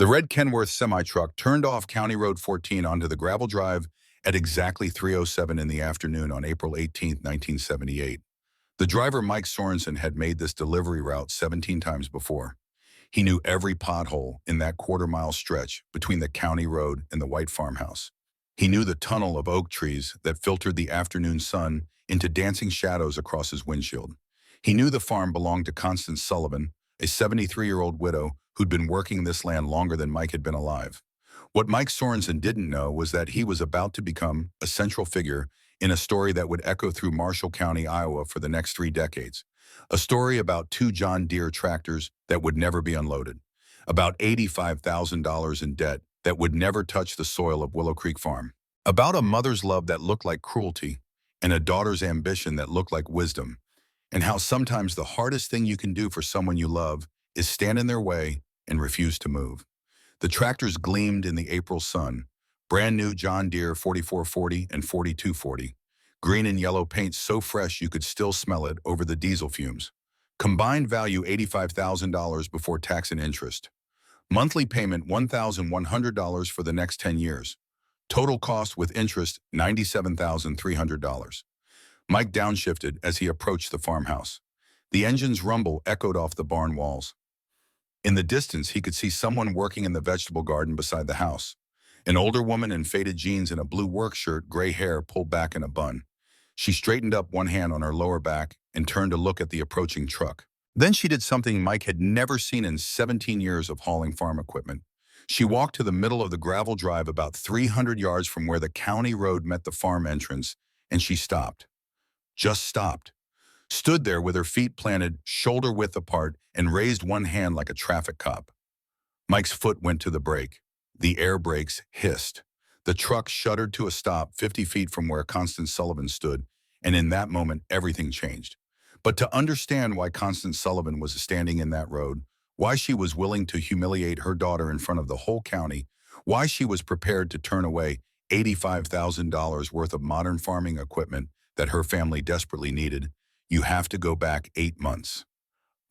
The red Kenworth semi-truck turned off County Road 14 onto the gravel drive at exactly 3:07 in the afternoon on April 18, 1978. The driver, Mike Sorensen, had made this delivery route 17 times before. He knew every pothole in that quarter-mile stretch between the county road and the white farmhouse. He knew the tunnel of oak trees that filtered the afternoon sun into dancing shadows across his windshield. He knew the farm belonged to Constance Sullivan, a 73-year-old widow who'd been working this land longer than Mike had been alive. What Mike Sorensen didn't know was that he was about to become a central figure in a story that would echo through Marshall County, Iowa for the next 3 decades. A story about 2 John Deere tractors that would never be unloaded, about $85,000 in debt that would never touch the soil of Willow Creek Farm, about a mother's love that looked like cruelty and a daughter's ambition that looked like wisdom, and how sometimes the hardest thing you can do for someone you love is stand in their way and refuse to move. The tractors gleamed in the April sun, brand new John Deere 4440 and 4240, green and yellow paint so fresh you could still smell it over the diesel fumes. Combined value $85,000 before tax and interest. Monthly payment $1,100 for the next 10 years. Total cost with interest $97,300. Mike downshifted as he approached the farmhouse. The engine's rumble echoed off the barn walls. In the distance, he could see someone working in the vegetable garden beside the house. An older woman in faded jeans and a blue work shirt, gray hair pulled back in a bun. She straightened up one hand on her lower back and turned to look at the approaching truck. Then she did something Mike had never seen in 17 years of hauling farm equipment. She walked to the middle of the gravel drive about 300 yards from where the county road met the farm entrance, and she stopped. Just stopped. Stood there with her feet planted shoulder-width apart and raised one hand like a traffic cop. Mike's foot went to the brake. The air brakes hissed. The truck shuddered to a stop 50 feet from where Constance Sullivan stood, and in that moment, everything changed. But to understand why Constance Sullivan was standing in that road, why she was willing to humiliate her daughter in front of the whole county, why she was prepared to turn away $85,000 worth of modern farming equipment that her family desperately needed, you have to go back 8 months.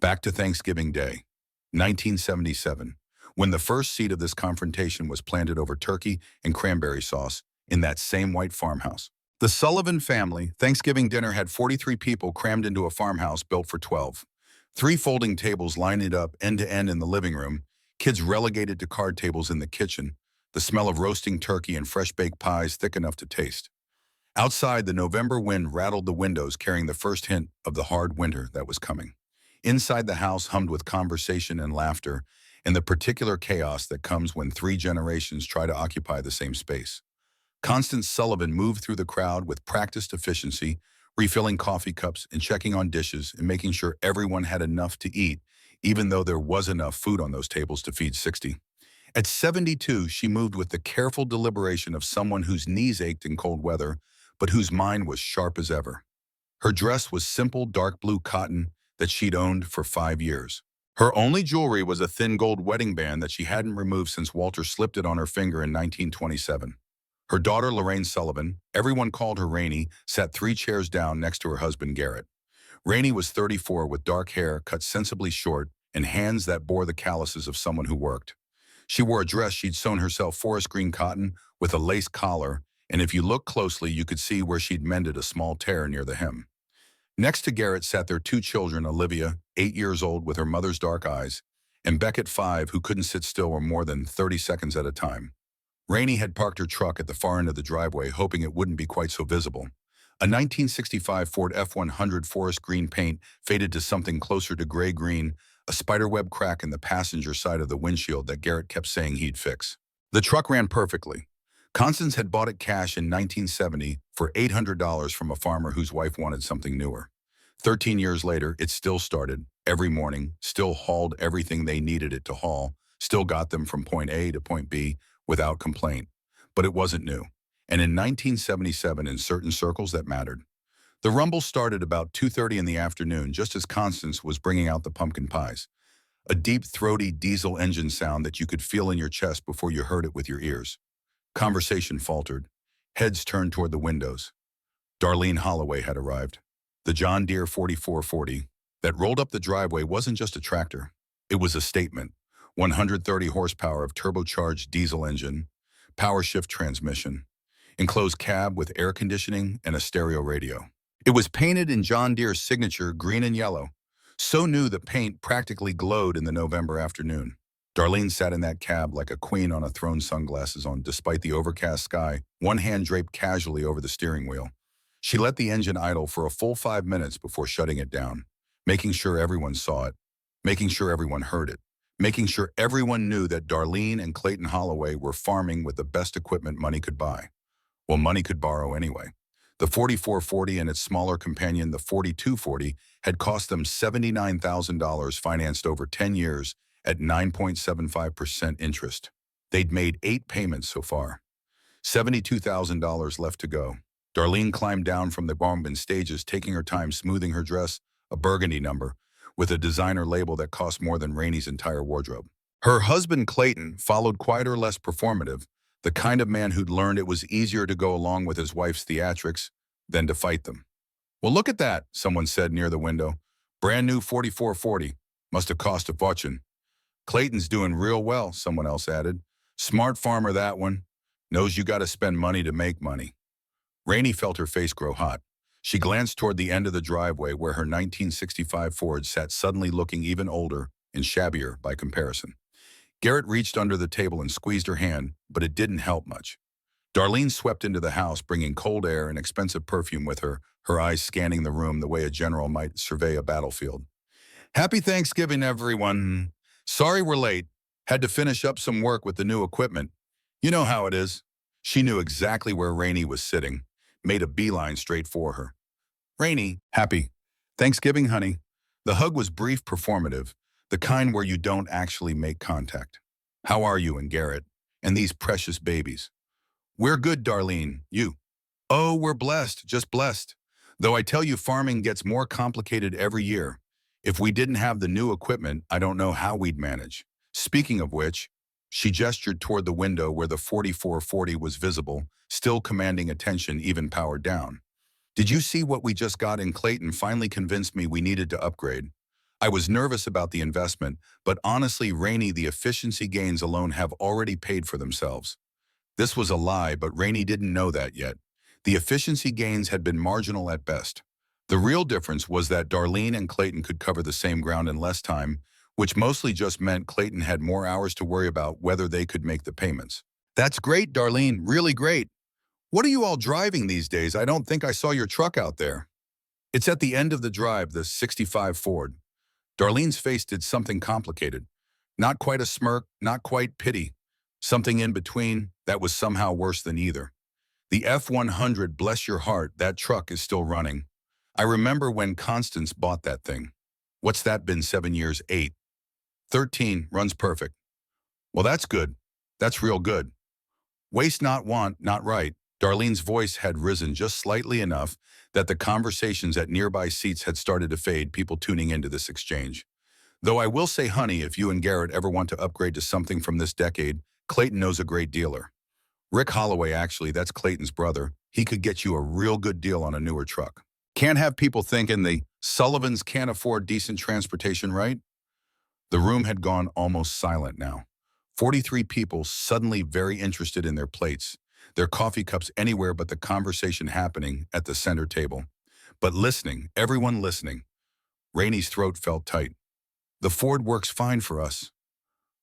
Back to Thanksgiving Day, 1977, when the first seed of this confrontation was planted over turkey and cranberry sauce in that same white farmhouse. The Sullivan family Thanksgiving dinner had 43 people crammed into a farmhouse built for 12. 3 folding tables lined it up end to end in the living room, kids relegated to card tables in the kitchen, the smell of roasting turkey and fresh-baked pies thick enough to taste. Outside, the November wind rattled the windows, carrying the first hint of the hard winter that was coming. Inside, the house hummed with conversation and laughter, and the particular chaos that comes when 3 generations try to occupy the same space. Constance Sullivan moved through the crowd with practiced efficiency, refilling coffee cups and checking on dishes and making sure everyone had enough to eat, even though there was enough food on those tables to feed 60. At 72, she moved with the careful deliberation of someone whose knees ached in cold weather, but whose mind was sharp as ever. Her dress was simple dark blue cotton that she'd owned for 5 years. Her only jewelry was a thin gold wedding band that she hadn't removed since Walter slipped it on her finger in 1927. Her daughter, Lorraine Sullivan, everyone called her Rainey, sat 3 chairs down next to her husband, Garrett. Rainey was 34 with dark hair cut sensibly short and hands that bore the calluses of someone who worked. She wore a dress she'd sewn herself forest green cotton with a lace collar, and if you looked closely, you could see where she'd mended a small tear near the hem. Next to Garrett sat their 2 children, Olivia, 8 years old with her mother's dark eyes, and Beckett, 5, who couldn't sit still for more than 30 seconds at a time. Rainey had parked her truck at the far end of the driveway, hoping it wouldn't be quite so visible. A 1965 Ford F-100 forest green paint faded to something closer to gray-green, a spiderweb crack in the passenger side of the windshield that Garrett kept saying he'd fix. The truck ran perfectly. Constance had bought it cash in 1970 for $800 from a farmer whose wife wanted something newer. 13 years later, it still started every morning, still hauled everything they needed it to haul, still got them from point A to point B without complaint. But it wasn't new. And in 1977, in certain circles, that mattered. The rumble started about 2:30 in the afternoon, just as Constance was bringing out the pumpkin pies. A deep, throaty diesel engine sound that you could feel in your chest before you heard it with your ears. Conversation faltered. Heads turned toward the windows. Darlene Holloway had arrived. The John Deere 4440 that rolled up the driveway wasn't just a tractor. It was a statement, 130 horsepower of turbocharged diesel engine, power shift transmission, enclosed cab with air conditioning and a stereo radio. It was painted in John Deere's signature green and yellow, so new the paint practically glowed in the November afternoon. Darlene sat in that cab like a queen on a throne, sunglasses on despite the overcast sky, one hand draped casually over the steering wheel. She let the engine idle for a full 5 minutes before shutting it down, making sure everyone saw it, making sure everyone heard it, making sure everyone knew that Darlene and Clayton Holloway were farming with the best equipment money could buy. Well, money could borrow anyway. The 4440 and its smaller companion, the 4240, had cost them $79,000 financed over 10 years at 9.75% interest. They'd made 8 payments so far. $72,000 left to go. Darlene climbed down from the barn in stages, taking her time smoothing her dress, a burgundy number, with a designer label that cost more than Rainey's entire wardrobe. Her husband, Clayton, followed quieter, less performative, the kind of man who'd learned it was easier to go along with his wife's theatrics than to fight them. "Well, look at that," someone said near the window. "Brand new 4440. Must have cost a fortune." "Clayton's doing real well," someone else added. "Smart farmer, that one. Knows you got to spend money to make money." Rainey felt her face grow hot. She glanced toward the end of the driveway where her 1965 Ford sat, suddenly looking even older and shabbier by comparison. Garrett reached under the table and squeezed her hand, but it didn't help much. Darlene swept into the house, bringing cold air and expensive perfume with her, her eyes scanning the room the way a general might survey a battlefield. "Happy Thanksgiving, everyone. Sorry we're late. Had to finish up some work with the new equipment. You know how it is." She knew exactly where Rainey was sitting, made a beeline straight for her. "Rainey, happy Thanksgiving, honey." The hug was brief, performative, the kind where you don't actually make contact. "How are you and Garrett? And these precious babies?" "We're good, Darlene. You?" "Oh, we're blessed, just blessed. Though I tell you, farming gets more complicated every year. If we didn't have the new equipment, I don't know how we'd manage. Speaking of which," she gestured toward the window where the 4440 was visible, still commanding attention even powered down. "Did you see what we just got in? Clayton finally convinced me we needed to upgrade. I was nervous about the investment, but honestly, Rainey, the efficiency gains alone have already paid for themselves." This was a lie, but Rainey didn't know that yet. The efficiency gains had been marginal at best. The real difference was that Darlene and Clayton could cover the same ground in less time, which mostly just meant Clayton had more hours to worry about whether they could make the payments. "That's great, Darlene, really great. What are you all driving these days? I don't think I saw your truck out there." "It's at the end of the drive, the 65 Ford." Darlene's face did something complicated. Not quite a smirk, not quite pity. Something in between that was somehow worse than either. "The F-100, bless your heart, that truck is still running. I remember when Constance bought that thing. What's that been, 7 years, 8? 13, runs perfect." "Well, that's good. That's real good. Waste not, want not, right." Darlene's voice had risen just slightly enough that the conversations at nearby seats had started to fade, people tuning into this exchange. "Though I will say, honey, if you and Garrett ever want to upgrade to something from this decade, Clayton knows a great dealer. Rick Holloway, actually, that's Clayton's brother. He could get you a real good deal on a newer truck. Can't have people thinking the Sullivans can't afford decent transportation, right?" The room had gone almost silent now. 43 people suddenly very interested in their plates, their coffee cups anywhere but the conversation happening at the center table. But listening, everyone listening. Rainey's throat felt tight. "The Ford works fine for us."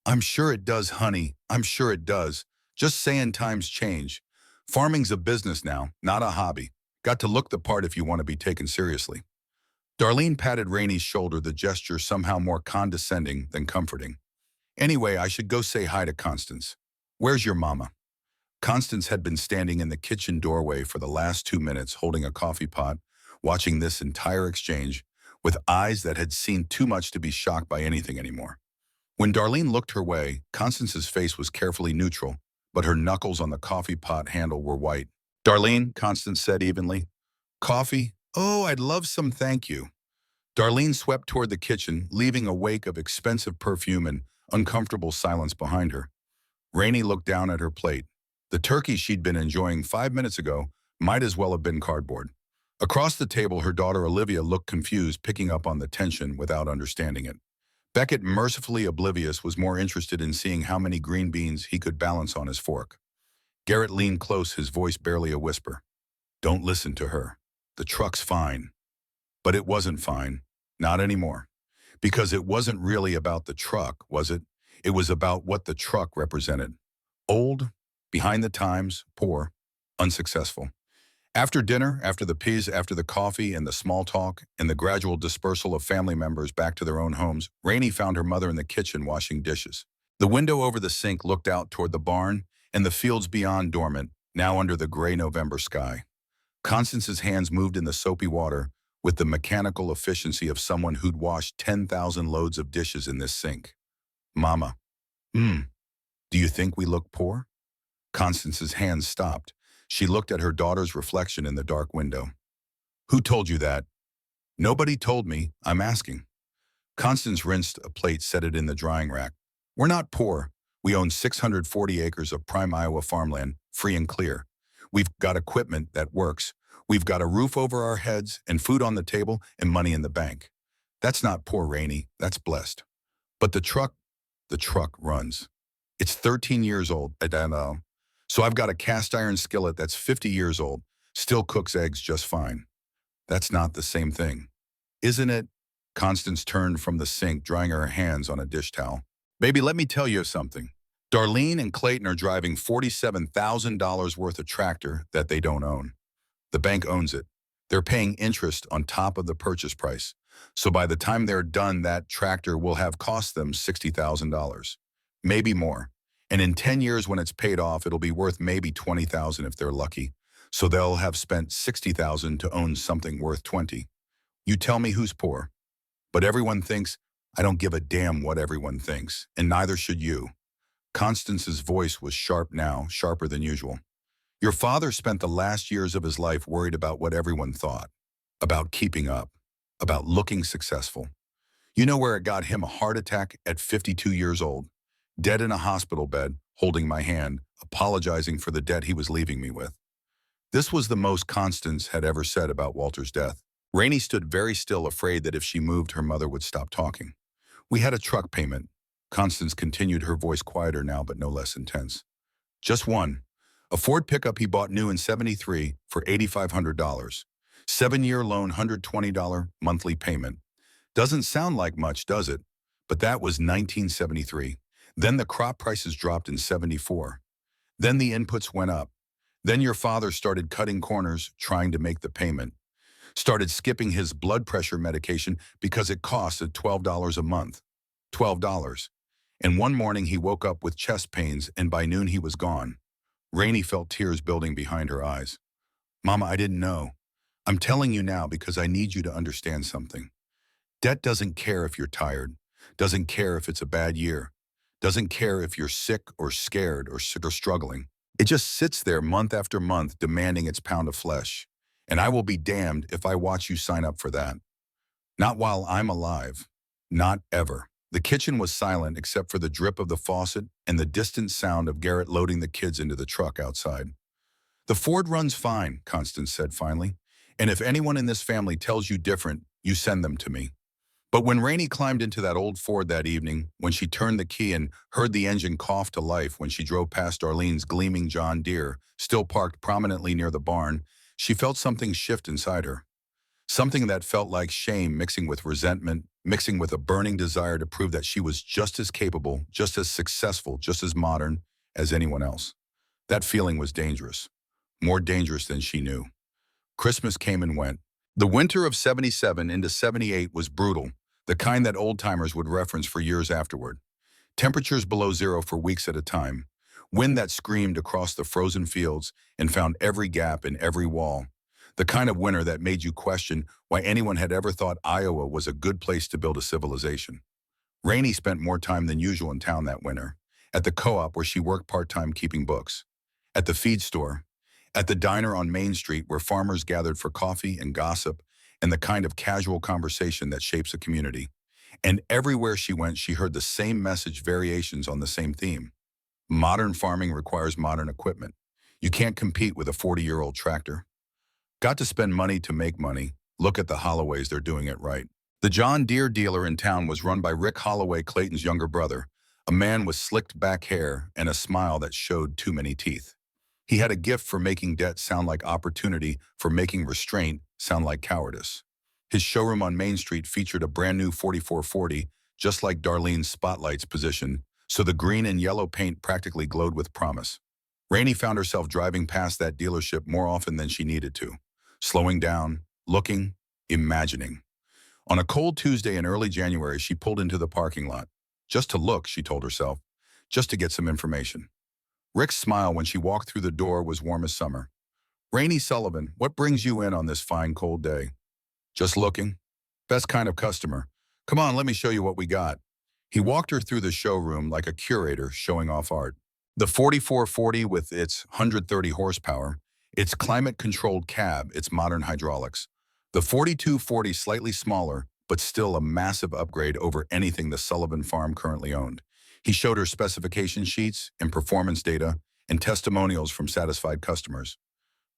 "I'm sure it does, honey. I'm sure it does. Just saying, times change. Farming's a business now, not a hobby. Got to look the part if you want to be taken seriously." Darlene patted Rainey's shoulder, the gesture somehow more condescending than comforting. "Anyway, I should go say hi to Constance. Where's your mama?" Constance had been standing in the kitchen doorway for the last 2 minutes, holding a coffee pot, watching this entire exchange, with eyes that had seen too much to be shocked by anything anymore. When Darlene looked her way, Constance's face was carefully neutral, but her knuckles on the coffee pot handle were white. "Darlene," Constance said evenly. "Coffee? Oh, I'd love some, thank you." Darlene swept toward the kitchen, leaving a wake of expensive perfume and uncomfortable silence behind her. Rainey looked down at her plate. The turkey she'd been enjoying 5 minutes ago might as well have been cardboard. Across the table, her daughter Olivia looked confused, picking up on the tension without understanding it. Beckett, mercifully oblivious, was more interested in seeing how many green beans he could balance on his fork. Garrett leaned close, his voice barely a whisper. Don't listen to her. The truck's fine. But it wasn't fine. Not anymore. Because it wasn't really about the truck, was it? It was about what the truck represented. Old, behind the times, poor, unsuccessful. After dinner, after the peas, after the coffee and the small talk, and the gradual dispersal of family members back to their own homes, Rainey found her mother in the kitchen washing dishes. The window over the sink looked out toward the barn and the fields beyond dormant, now under the gray November sky. Constance's hands moved in the soapy water with the mechanical efficiency of someone who'd washed 10,000 loads of dishes in this sink. Mama, do you think we look poor? Constance's hands stopped. She looked at her daughter's reflection in the dark window. Who told you that? Nobody told me. I'm asking. Constance rinsed a plate, set it in the drying rack. We're not poor. We own 640 acres of prime Iowa farmland, free and clear. We've got equipment that works. We've got a roof over our heads and food on the table and money in the bank. That's not poor, Rainey. That's blessed. But the truck runs. It's 13 years old, I don't know. So I've got a cast iron skillet that's 50 years old, still cooks eggs just fine. That's not the same thing. Isn't it? Constance turned from the sink, drying her hands on a dish towel. Baby, let me tell you something. Darlene and Clayton are driving $47,000 worth of tractor that they don't own. The bank owns it. They're paying interest on top of the purchase price. So by the time they're done, that tractor will have cost them $60,000. Maybe more. And in 10 years when it's paid off, it'll be worth maybe $20,000 if they're lucky. So they'll have spent $60,000 to own something worth $20,000. You tell me who's poor. But everyone thinks. I don't give a damn what everyone thinks, and neither should you. Constance's voice was sharp now, sharper than usual. Your father spent the last years of his life worried about what everyone thought, about keeping up, about looking successful. You know where it got him? A heart attack at 52 years old, dead in a hospital bed, holding my hand, apologizing for the debt he was leaving me with. This was the most Constance had ever said about Walter's death. Rainey stood very still, afraid that if she moved, her mother would stop talking. We had a truck payment. Constance continued, her voice quieter now but no less intense. Just one. A Ford pickup he bought new in '73 for $8,500. 7-year loan, $120 monthly payment. Doesn't sound like much, does it? But that was 1973. Then the crop prices dropped in '74. Then the inputs went up. Then your father started cutting corners, trying to make the payment. Started skipping his blood pressure medication because it costed $12 a month. $12. And one morning he woke up with chest pains, and by noon he was gone. Rainey felt tears building behind her eyes. Mama, I didn't know. I'm telling you now because I need you to understand something. Debt doesn't care if you're tired, doesn't care if it's a bad year, doesn't care if you're sick or scared or struggling. It just sits there month after month demanding its pound of flesh. And I will be damned if I watch you sign up for that. Not while I'm alive. Not ever. The kitchen was silent except for the drip of the faucet and the distant sound of Garrett loading the kids into the truck outside. The Ford runs fine, Constance said finally. And if anyone in this family tells you different, you send them to me. But when Rainey climbed into that old Ford that evening, when she turned the key and heard the engine cough to life, when she drove past Darlene's gleaming John Deere, still parked prominently near the barn, she felt something shift inside her. Something that felt like shame mixing with resentment, mixing with a burning desire to prove that she was just as capable, just as successful, just as modern as anyone else. That feeling was dangerous. More dangerous than she knew. Christmas came and went. The winter of '77 into '78 was brutal, the kind that old-timers would reference for years afterward. Temperatures below zero for weeks at a time. Wind that screamed across the frozen fields and found every gap in every wall. The kind of winter that made you question why anyone had ever thought Iowa was a good place to build a civilization. Rainey spent more time than usual in town that winter. At the co-op where she worked part-time keeping books. At the feed store. At the diner on Main Street where farmers gathered for coffee and gossip and the kind of casual conversation that shapes a community. And everywhere she went, she heard the same message, variations on the same theme. Modern farming requires modern equipment. You can't compete with a 40-year-old tractor. Got to spend money to make money. Look at the Holloways, they're doing it right. The John Deere dealer in town was run by Rick Holloway, Clayton's younger brother, a man with slicked back hair and a smile that showed too many teeth. He had a gift for making debt sound like opportunity, for making restraint sound like cowardice. His showroom on Main Street featured a brand new 4440, just like Darlene's Spotlight's position, so the green and yellow paint practically glowed with promise. Rainey found herself driving past that dealership more often than she needed to, slowing down, looking, imagining. On a cold Tuesday in early January, she pulled into the parking lot. Just to look, she told herself, just to get some information. Rick's smile when she walked through the door was warm as summer. "Rainey Sullivan, what brings you in on this fine cold day?" "Just looking. Best kind of customer. Come on, let me show you what we got." He walked her through the showroom like a curator showing off art. The 4440 with its 130 horsepower, its climate-controlled cab, its modern hydraulics. The 4240 slightly smaller, but still a massive upgrade over anything the Sullivan farm currently owned. He showed her specification sheets and performance data and testimonials from satisfied customers.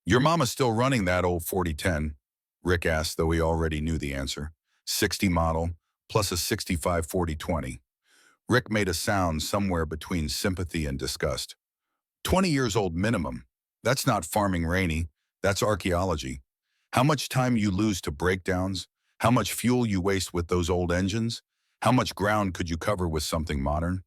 "Your mama's still running that old 4010, Rick asked, though he already knew the answer. 60 model, plus a 65 4020. Rick made a sound somewhere between sympathy and disgust. 20 years old minimum. That's not farming, Rainey. That's archaeology. How much time you lose to breakdowns? How much fuel you waste with those old engines? How much ground could you cover with something modern?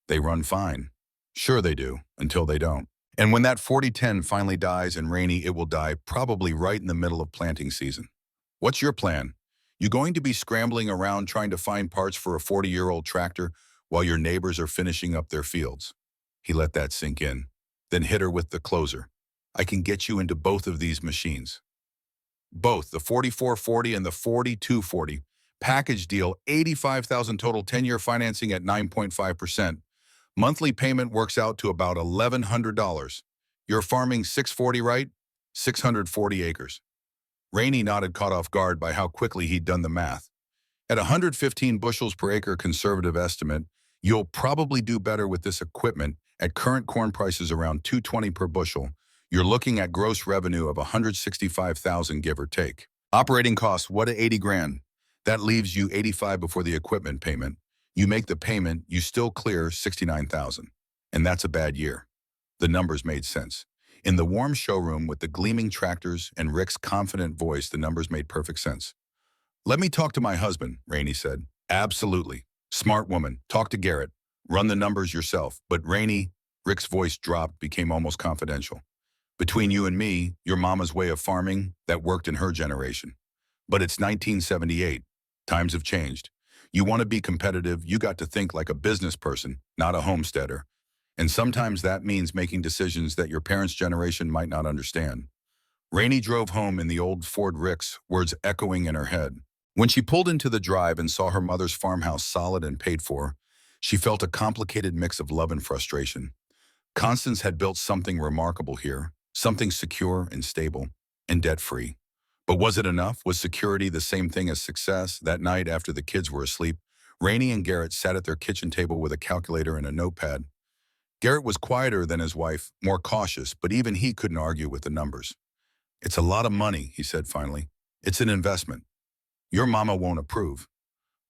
They run fine. Sure they do, until they don't. And when that 4010 finally dies in Rainey, it will die probably right in the middle of planting season. What's your plan? You going to be scrambling around trying to find parts for a 40-year-old tractor while your neighbors are finishing up their fields?" He let that sink in, then hit her with the closer. "I can get you into both of these machines. Both, the 4440 and the 4240. Package deal, $85,000 total, 10-year financing at 9.5%. Monthly payment works out to about $1,100. You're farming 640, right? 640 acres. Rainey nodded, caught off guard by how quickly he'd done the math. "At 115 bushels per acre conservative estimate, you'll probably do better with this equipment. At current corn prices around $220 per bushel, you're looking at gross revenue of $165,000, give or take. Operating costs, what, at 80 grand? That leaves you 85 before the equipment payment. You make the payment, you still clear 69,000. And that's a bad year." The numbers made sense. In the warm showroom with the gleaming tractors and Rick's confident voice, the numbers made perfect sense. "Let me talk to my husband," Rainey said. "Absolutely. Smart woman. Talk to Garrett. Run the numbers yourself." "But Rainey," Rick's voice dropped, became almost confidential. "Between you and me, your mama's way of farming, that worked in her generation. But it's 1978. Times have changed. You want to be competitive, you got to think like a business person, not a homesteader. And sometimes that means making decisions that your parents' generation might not understand." Rainey drove home in the old Ford, Rick's words echoing in her head. When she pulled into the drive and saw her mother's farmhouse solid and paid for, she felt a complicated mix of love and frustration. Constance had built something remarkable here, something secure and stable, and debt-free. But was it enough? Was security the same thing as success? That night, after the kids were asleep, Rainey and Garrett sat at their kitchen table with a calculator and a notepad. Garrett was quieter than his wife, more cautious, but even he couldn't argue with the numbers. "It's a lot of money," he said finally. "It's an investment. Your mama won't approve.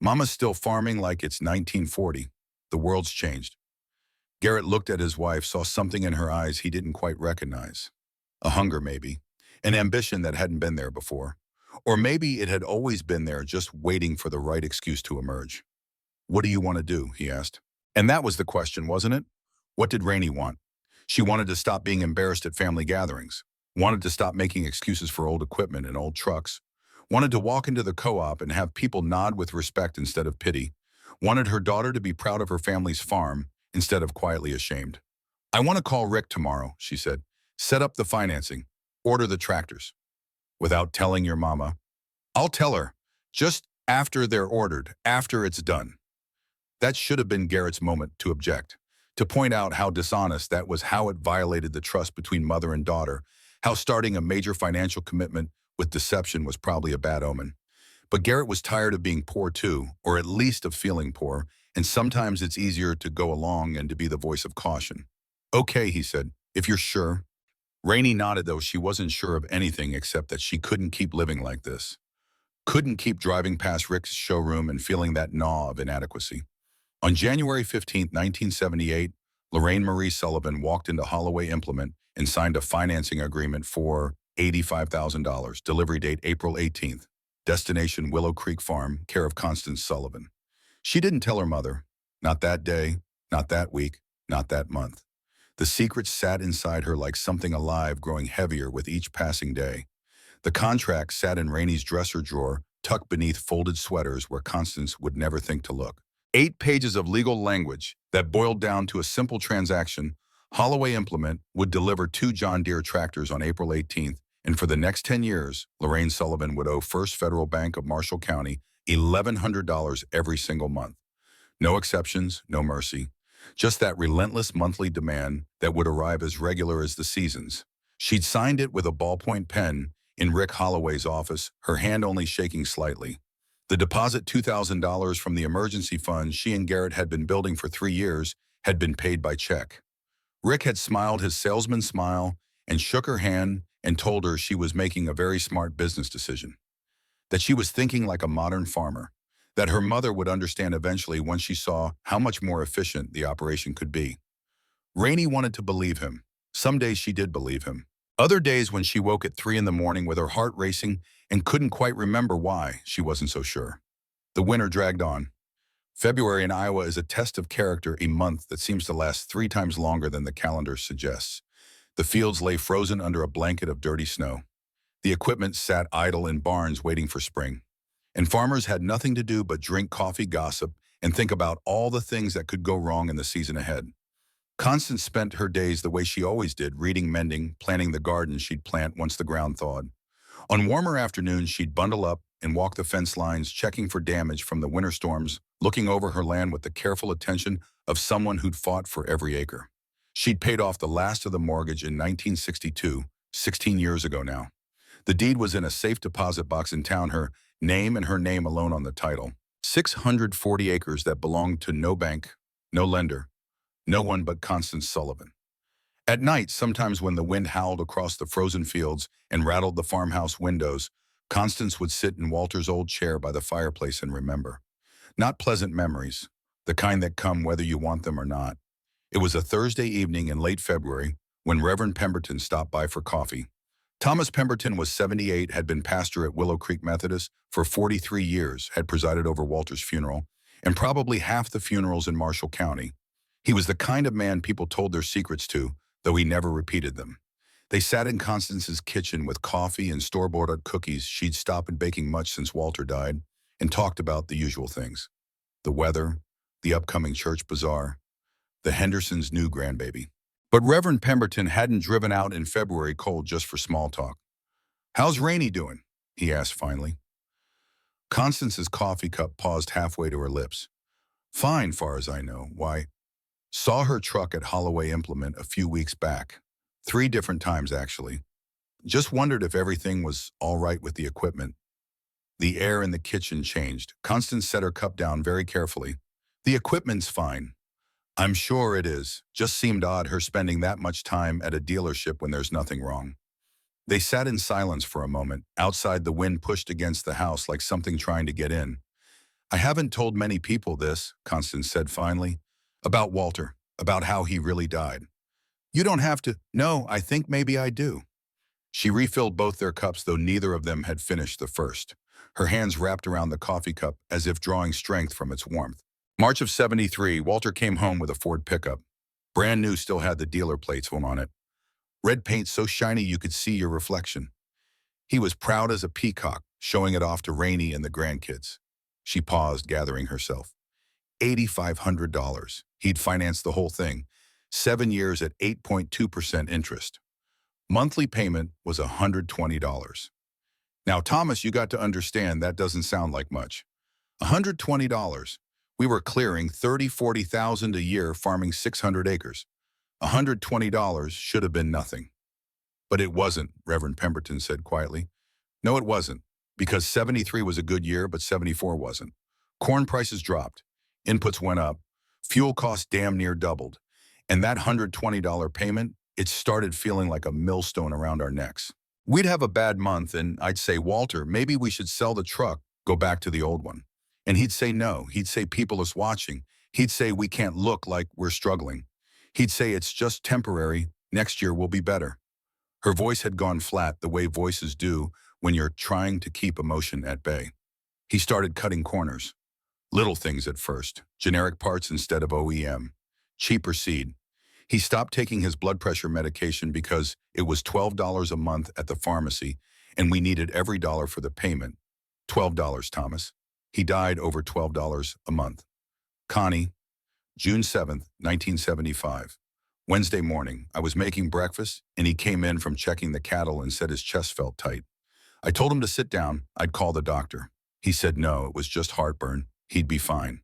Mama's still farming like it's 1940. The world's changed." Garrett looked at his wife, saw something in her eyes he didn't quite recognize. A hunger, maybe. An ambition that hadn't been there before. Or maybe it had always been there, just waiting for the right excuse to emerge. "What do you want to do?" he asked. And that was the question, wasn't it? What did Rainey want? She wanted to stop being embarrassed at family gatherings. Wanted to stop making excuses for old equipment and old trucks. Wanted to walk into the co-op and have people nod with respect instead of pity. Wanted her daughter to be proud of her family's farm instead of quietly ashamed. "I want to call Rick tomorrow," she said. "Set up the financing. Order the tractors." "Without telling your mama?" "I'll tell her. Just after they're ordered, after it's done." That should have been Garrett's moment to object, to point out how dishonest that was, how it violated the trust between mother and daughter, how starting a major financial commitment with deception was probably a bad omen. But Garrett was tired of being poor too, or at least of feeling poor, and sometimes it's easier to go along and to be the voice of caution. "Okay," he said, "if you're sure." Rainey nodded, though she wasn't sure of anything except that she couldn't keep living like this. Couldn't keep driving past Rick's showroom and feeling that gnaw of inadequacy. On January 15, 1978, Lorraine Marie Sullivan walked into Holloway Implement and signed a financing agreement for $85,000, delivery date April 18th, destination Willow Creek Farm, care of Constance Sullivan. She didn't tell her mother, not that day, not that week, not that month. The secret sat inside her like something alive, growing heavier with each passing day. The contract sat in Rainey's dresser drawer, tucked beneath folded sweaters where Constance would never think to look. 8 pages of legal language that boiled down to a simple transaction. Holloway Implement would deliver 2 John Deere tractors on April 18th, and for the next 10 years, Lorraine Sullivan would owe First Federal Bank of Marshall County $1,100 every single month. No exceptions, no mercy. Just that relentless monthly demand that would arrive as regular as the seasons. She'd signed it with a ballpoint pen in Rick Holloway's office, her hand only shaking slightly. The deposit, $2,000 from the emergency fund she and Garrett had been building for 3 years, had been paid by check. Rick had smiled his salesman smile and shook her hand and told her she was making a very smart business decision, that she was thinking like a modern farmer, that her mother would understand eventually once she saw how much more efficient the operation could be. Rainey wanted to believe him. Some days she did believe him. Other days when she woke at 3 in the morning with her heart racing and couldn't quite remember why, she wasn't so sure. The winter dragged on. February in Iowa is a test of character, a month that seems to last 3 times longer than the calendar suggests. The fields lay frozen under a blanket of dirty snow. The equipment sat idle in barns waiting for spring. And farmers had nothing to do but drink coffee, gossip, and think about all the things that could go wrong in the season ahead. Constance spent her days the way she always did, reading, mending, planting the garden she'd plant once the ground thawed. On warmer afternoons, she'd bundle up and walk the fence lines, checking for damage from the winter storms, looking over her land with the careful attention of someone who'd fought for every acre. She'd paid off the last of the mortgage in 1962, 16 years ago now. The deed was in a safe deposit box in town, her name and her name alone on the title. 640 acres that belonged to no bank, no lender, no one but Constance Sullivan. At night, sometimes when the wind howled across the frozen fields and rattled the farmhouse windows, Constance would sit in Walter's old chair by the fireplace and remember. Not pleasant memories, the kind that come whether you want them or not. It was a Thursday evening in late February when Reverend Pemberton stopped by for coffee. Thomas Pemberton was 78, had been pastor at Willow Creek Methodist for 43 years, had presided over Walter's funeral, and probably half the funerals in Marshall County. He was the kind of man people told their secrets to, though he never repeated them. They sat in Constance's kitchen with coffee and store-bought cookies she'd stopped baking much since Walter died, and talked about the usual things. The weather, the upcoming church bazaar, the Hendersons' new grandbaby. But Reverend Pemberton hadn't driven out in February cold just for small talk. "How's Rainey doing?" he asked finally. Constance's coffee cup paused halfway to her lips. "Fine, far as I know. Why, saw her truck at Holloway Implement a few weeks back. 3 different times, actually. Just wondered if everything was all right with the equipment." The air in the kitchen changed. Constance set her cup down very carefully. "The equipment's fine." "I'm sure it is. Just seemed odd her spending that much time at a dealership when there's nothing wrong." They sat in silence for a moment. Outside, the wind pushed against the house like something trying to get in. "I haven't told many people this," Constance said finally, "about Walter, about how he really died." "You don't have to." "No, I think maybe I do." She refilled both their cups, though neither of them had finished the first. Her hands wrapped around the coffee cup as if drawing strength from its warmth. March of '73, Walter came home with a Ford pickup. Brand new, still had the dealer plates on it. Red paint so shiny you could see your reflection. He was proud as a peacock, showing it off to Rainey and the grandkids. She paused, gathering herself. $8,500. He'd financed the whole thing. 7 years at 8.2% interest. Monthly payment was $120. Now, Thomas, you got to understand that doesn't sound like much. $120. We were clearing $30,000–40,000 a year farming 600 acres. $120 should have been nothing. But it wasn't, Reverend Pemberton said quietly. No, it wasn't, because 73 was a good year, but 74 wasn't. Corn prices dropped. Inputs went up. Fuel costs damn near doubled. And that $120 payment, it started feeling like a millstone around our necks. We'd have a bad month and I'd say, Walter, maybe we should sell the truck, go back to the old one. And he'd say no. He'd say people is watching. He'd say we can't look like we're struggling. He'd say it's just temporary. Next year will be better. Her voice had gone flat the way voices do when you're trying to keep emotion at bay. He started cutting corners. Little things at first, generic parts instead of OEM, cheaper seed. He stopped taking his blood pressure medication because it was $12 a month at the pharmacy and we needed every dollar for the payment. $12, Thomas. He died over $12 a month. Connie, June 7th, 1975. Wednesday morning, I was making breakfast and he came in from checking the cattle and said his chest felt tight. I told him to sit down, I'd call the doctor. He said no, it was just heartburn. He'd be fine.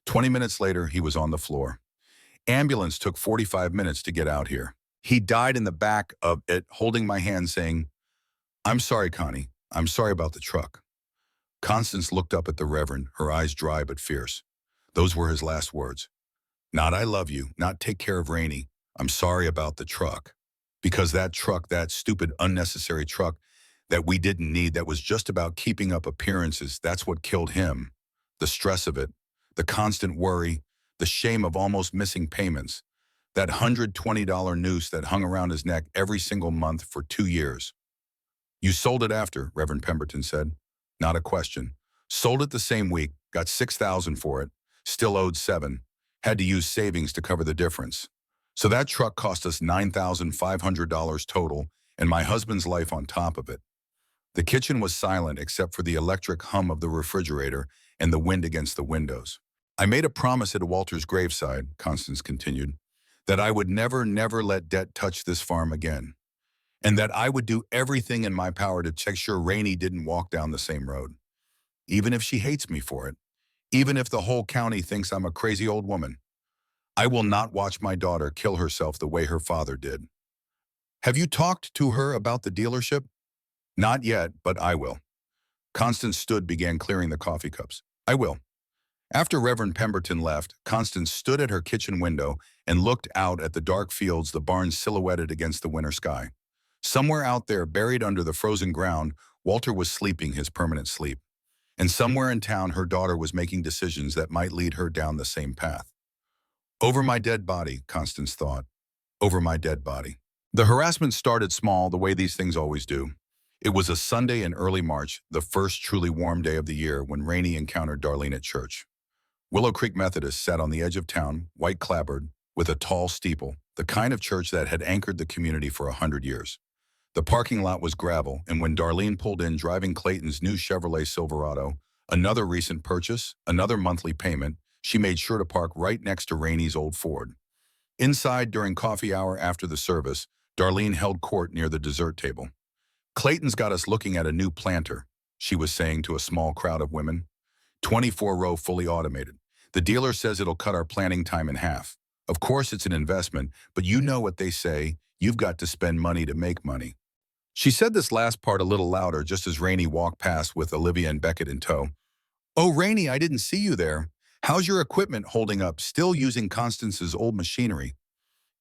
20 minutes later, he was on the floor. Ambulance took 45 minutes to get out here. He died in the back of it, holding my hand saying, I'm sorry, Connie. I'm sorry about the truck. Constance looked up at the Reverend, her eyes dry but fierce. Those were his last words. Not I love you, not take care of Rainey. I'm sorry about the truck. Because that truck, that stupid, unnecessary truck that we didn't need, that was just about keeping up appearances, that's what killed him. The stress of it, the constant worry, the shame of almost missing payments, that $120 noose that hung around his neck every single month for 2 years. You sold it after, Reverend Pemberton said. Not a question. Sold it the same week, got $6,000 for it, still owed $7,000, had to use savings to cover the difference. So that truck cost us $9,500 total, and my husband's life on top of it. The kitchen was silent except for the electric hum of the refrigerator and the wind against the windows. I made a promise at Walter's graveside, Constance continued, that I would never, never let debt touch this farm again, and that I would do everything in my power to make sure Rainey didn't walk down the same road, even if she hates me for it, even if the whole county thinks I'm a crazy old woman. I will not watch my daughter kill herself the way her father did. Have you talked to her about the dealership? Not yet, but I will. Constance stood, began clearing the coffee cups. I will. After Reverend Pemberton left, Constance stood at her kitchen window and looked out at the dark fields, the barns silhouetted against the winter sky. Somewhere out there, buried under the frozen ground, Walter was sleeping his permanent sleep. And somewhere in town, her daughter was making decisions that might lead her down the same path. Over my dead body, Constance thought. Over my dead body. The harassment started small, the way these things always do. It was a Sunday in early March, the first truly warm day of the year, when Rainey encountered Darlene at church. Willow Creek Methodist sat on the edge of town, white clapboard, with a tall steeple, the kind of church that had anchored the community for 100 years. The parking lot was gravel, and when Darlene pulled in driving Clayton's new Chevrolet Silverado, another recent purchase, another monthly payment, she made sure to park right next to Rainey's old Ford. Inside, during coffee hour after the service, Darlene held court near the dessert table. Clayton's got us looking at a new planter, she was saying to a small crowd of women. 24-row fully automated. The dealer says it'll cut our planning time in half. Of course it's an investment, but you know what they say, you've got to spend money to make money. She said this last part a little louder just as Rainey walked past with Olivia and Beckett in tow. Oh, Rainey, I didn't see you there. How's your equipment holding up, still using Constance's old machinery?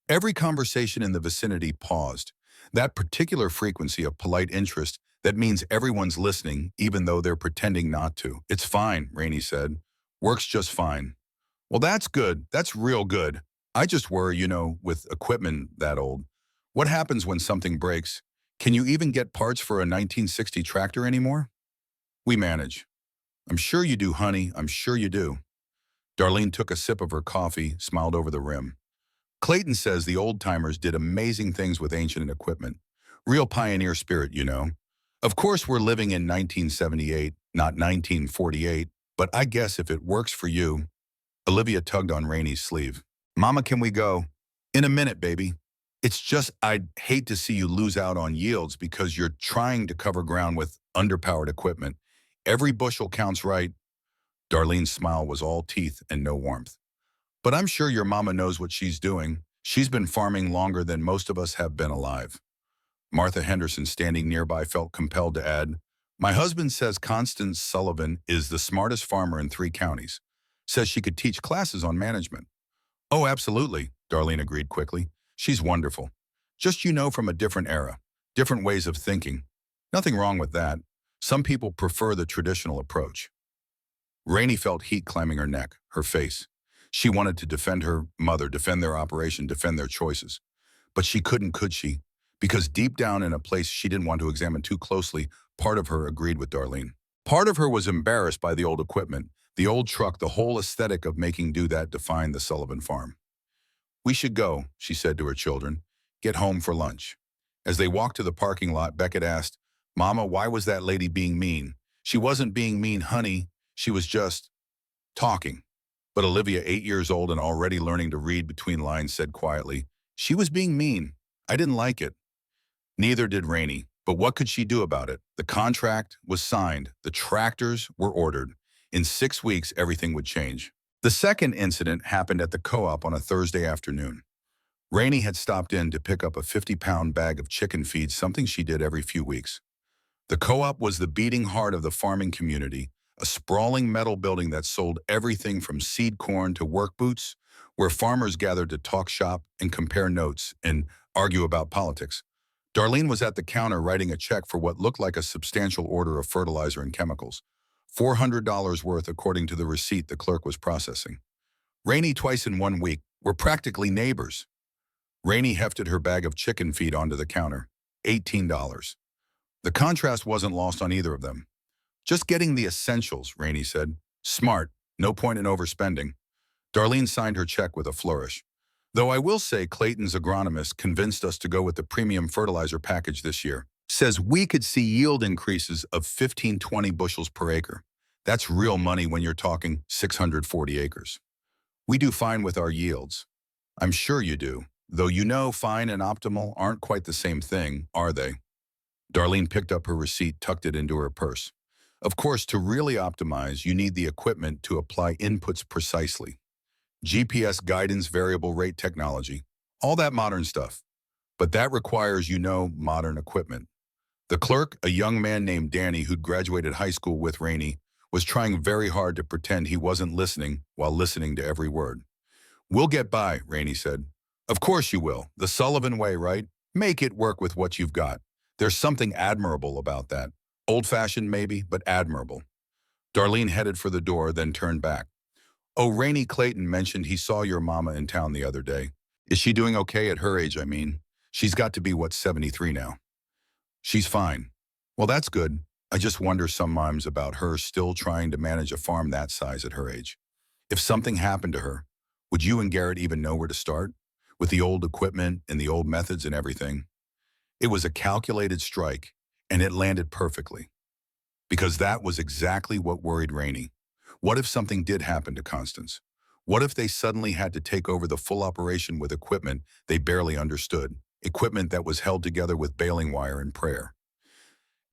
Every conversation in the vicinity paused. That particular frequency of polite interest that means everyone's listening, even though they're pretending not to. It's fine, Rainey said. Works just fine. Well, that's good. That's real good. I just worry, with equipment that old. What happens when something breaks? Can you even get parts for a 1960 tractor anymore? We manage. I'm sure you do, honey. I'm sure you do. Darlene took a sip of her coffee, smiled over the rim. Clayton says the old-timers did amazing things with ancient equipment. Real pioneer spirit, Of course, we're living in 1978, not 1948, but I guess if it works for you. Olivia tugged on Rainey's sleeve. Mama, can we go? In a minute, baby. It's just I'd hate to see you lose out on yields because you're trying to cover ground with underpowered equipment. Every bushel counts, right? Darlene's smile was all teeth and no warmth. But I'm sure your mama knows what she's doing. She's been farming longer than most of us have been alive. Martha Henderson, standing nearby, felt compelled to add, my husband says Constance Sullivan is the smartest farmer in 3 counties. Says she could teach classes on management. Oh, absolutely, Darlene agreed quickly. She's wonderful. Just from a different era. Different ways of thinking. Nothing wrong with that. Some people prefer the traditional approach. Rainey felt heat climbing her neck, her face. She wanted to defend her mother, defend their operation, defend their choices. But she couldn't, could she? Because deep down in a place she didn't want to examine too closely, part of her agreed with Darlene. Part of her was embarrassed by the old equipment, the old truck, the whole aesthetic of making do that defined the Sullivan farm. "We should go," she said to her children. "Get home for lunch." As they walked to the parking lot, Beckett asked, "Mama, why was that lady being mean?" "She wasn't being mean, honey. She was just talking." But Olivia, 8 years old and already learning to read between lines, said quietly, "She was being mean. I didn't like it." Neither did Rainey. But what could she do about it? The contract was signed. The tractors were ordered. In 6 weeks, everything would change. The second incident happened at the co-op on a Thursday afternoon. Rainey had stopped in to pick up a 50-pound bag of chicken feed, something she did every few weeks. The co-op was the beating heart of the farming community, a sprawling metal building that sold everything from seed corn to work boots, where farmers gathered to talk shop and compare notes and argue about politics. Darlene was at the counter writing a check for what looked like a substantial order of fertilizer and chemicals. $400 worth, according to the receipt the clerk was processing. Rainey, twice in 1 week, were practically neighbors. Rainey hefted her bag of chicken feed onto the counter. $18. The contrast wasn't lost on either of them. "Just getting the essentials," Rainey said. "Smart. No point in overspending." Darlene signed her check with a flourish. "Though I will say Clayton's agronomist convinced us to go with the premium fertilizer package this year. Says we could see yield increases of 15-20 bushels per acre. That's real money when you're talking 640 acres. We do fine with our yields." "I'm sure you do. Though you know fine and optimal aren't quite the same thing, are they?" Darlene picked up her receipt, tucked it into her purse. "Of course, to really optimize, you need the equipment to apply inputs precisely. GPS guidance, variable rate technology, all that modern stuff. But that requires, modern equipment." The clerk, a young man named Danny who'd graduated high school with Rainey, was trying very hard to pretend he wasn't listening while listening to every word. "We'll get by," Rainey said. "Of course you will. The Sullivan way, right? Make it work with what you've got. There's something admirable about that. Old-fashioned maybe, but admirable." Darlene headed for the door, then turned back. "Oh, Rainey, Clayton mentioned he saw your mama in town the other day. Is she doing okay at her age, I mean? She's got to be, 73 now?" "She's fine." "Well, that's good. I just wonder sometimes about her still trying to manage a farm that size at her age. If something happened to her, would you and Garrett even know where to start? With the old equipment and the old methods and everything?" It was a calculated strike, and it landed perfectly. Because that was exactly what worried Rainey. What if something did happen to Constance? What if they suddenly had to take over the full operation with equipment they barely understood, equipment that was held together with baling wire and prayer?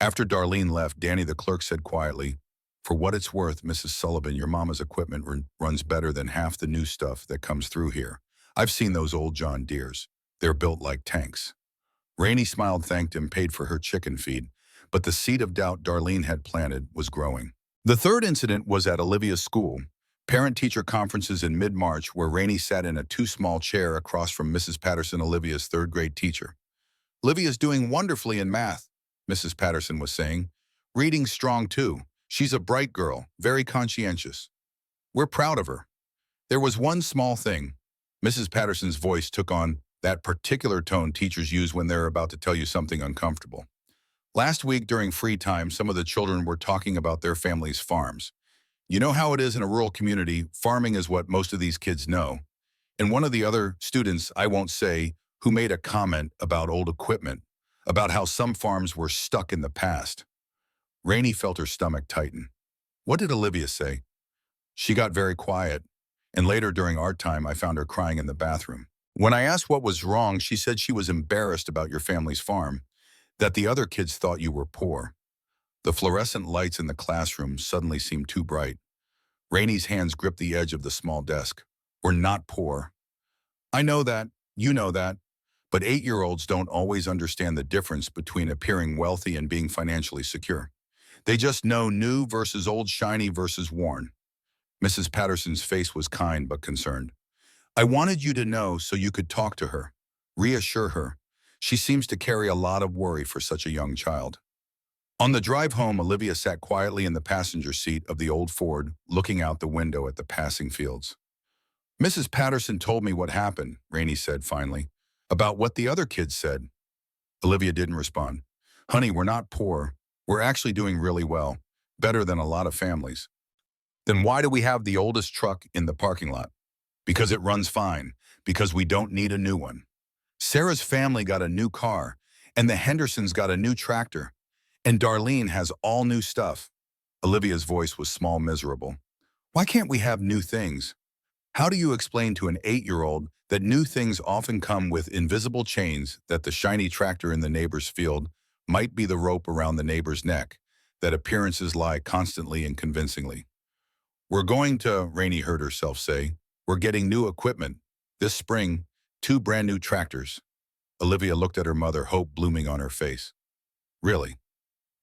After Darlene left, Danny the clerk said quietly, "For what it's worth, Mrs. Sullivan, your mama's equipment runs better than half the new stuff that comes through here. I've seen those old John Deeres. They're built like tanks." Rainey smiled, thanked him, paid for her chicken feed, but the seed of doubt Darlene had planted was growing. The third incident was at Olivia's school, parent-teacher conferences in mid-March, where Rainey sat in a too-small chair across from Mrs. Patterson, Olivia's third-grade teacher. "Olivia's doing wonderfully in math," Mrs. Patterson was saying. "Reading strong, too. She's a bright girl, very conscientious. We're proud of her. There was one small thing." Mrs. Patterson's voice took on that particular tone teachers use when they're about to tell you something uncomfortable. "Last week during free time, some of the children were talking about their family's farms. You know how it is in a rural community, farming is what most of these kids know. And one of the other students, I won't say, who made a comment about old equipment, about how some farms were stuck in the past." Rainey felt her stomach tighten. What did Olivia say? She got very quiet, and later during art time, I found her crying in the bathroom. When I asked what was wrong, she said she was embarrassed about your family's farm, that the other kids thought you were poor. The fluorescent lights in the classroom suddenly seemed too bright. Rainey's hands gripped the edge of the small desk. "We're not poor." "I know that. You know that. But 8-year-olds don't always understand the difference between appearing wealthy and being financially secure. They just know new versus old, shiny versus worn." Mrs. Patterson's face was kind but concerned. "I wanted you to know so you could talk to her, reassure her. She seems to carry a lot of worry for such a young child. On the drive home, Olivia sat quietly in the passenger seat of the old Ford, looking out the window at the passing fields. Mrs. Patterson told me what happened, Rainey said finally. About what the other kids said. Olivia didn't respond. Honey, we're not poor. We're actually doing really well. Better than a lot of families. Then why do we have the oldest truck in the parking lot? Because it runs fine. Because we don't need a new one. Sarah's family got a new car, and the Hendersons got a new tractor, and Darlene has all new stuff. Olivia's voice was small, miserable. Why can't we have new things? How do you explain to an 8-year-old that new things often come with invisible chains, that the shiny tractor in the neighbor's field might be the rope around the neighbor's neck, that appearances lie constantly and convincingly? We're going to, Rainey heard herself say, we're getting new equipment. This spring, 2 brand new tractors. Olivia looked at her mother, hope blooming on her face. Really?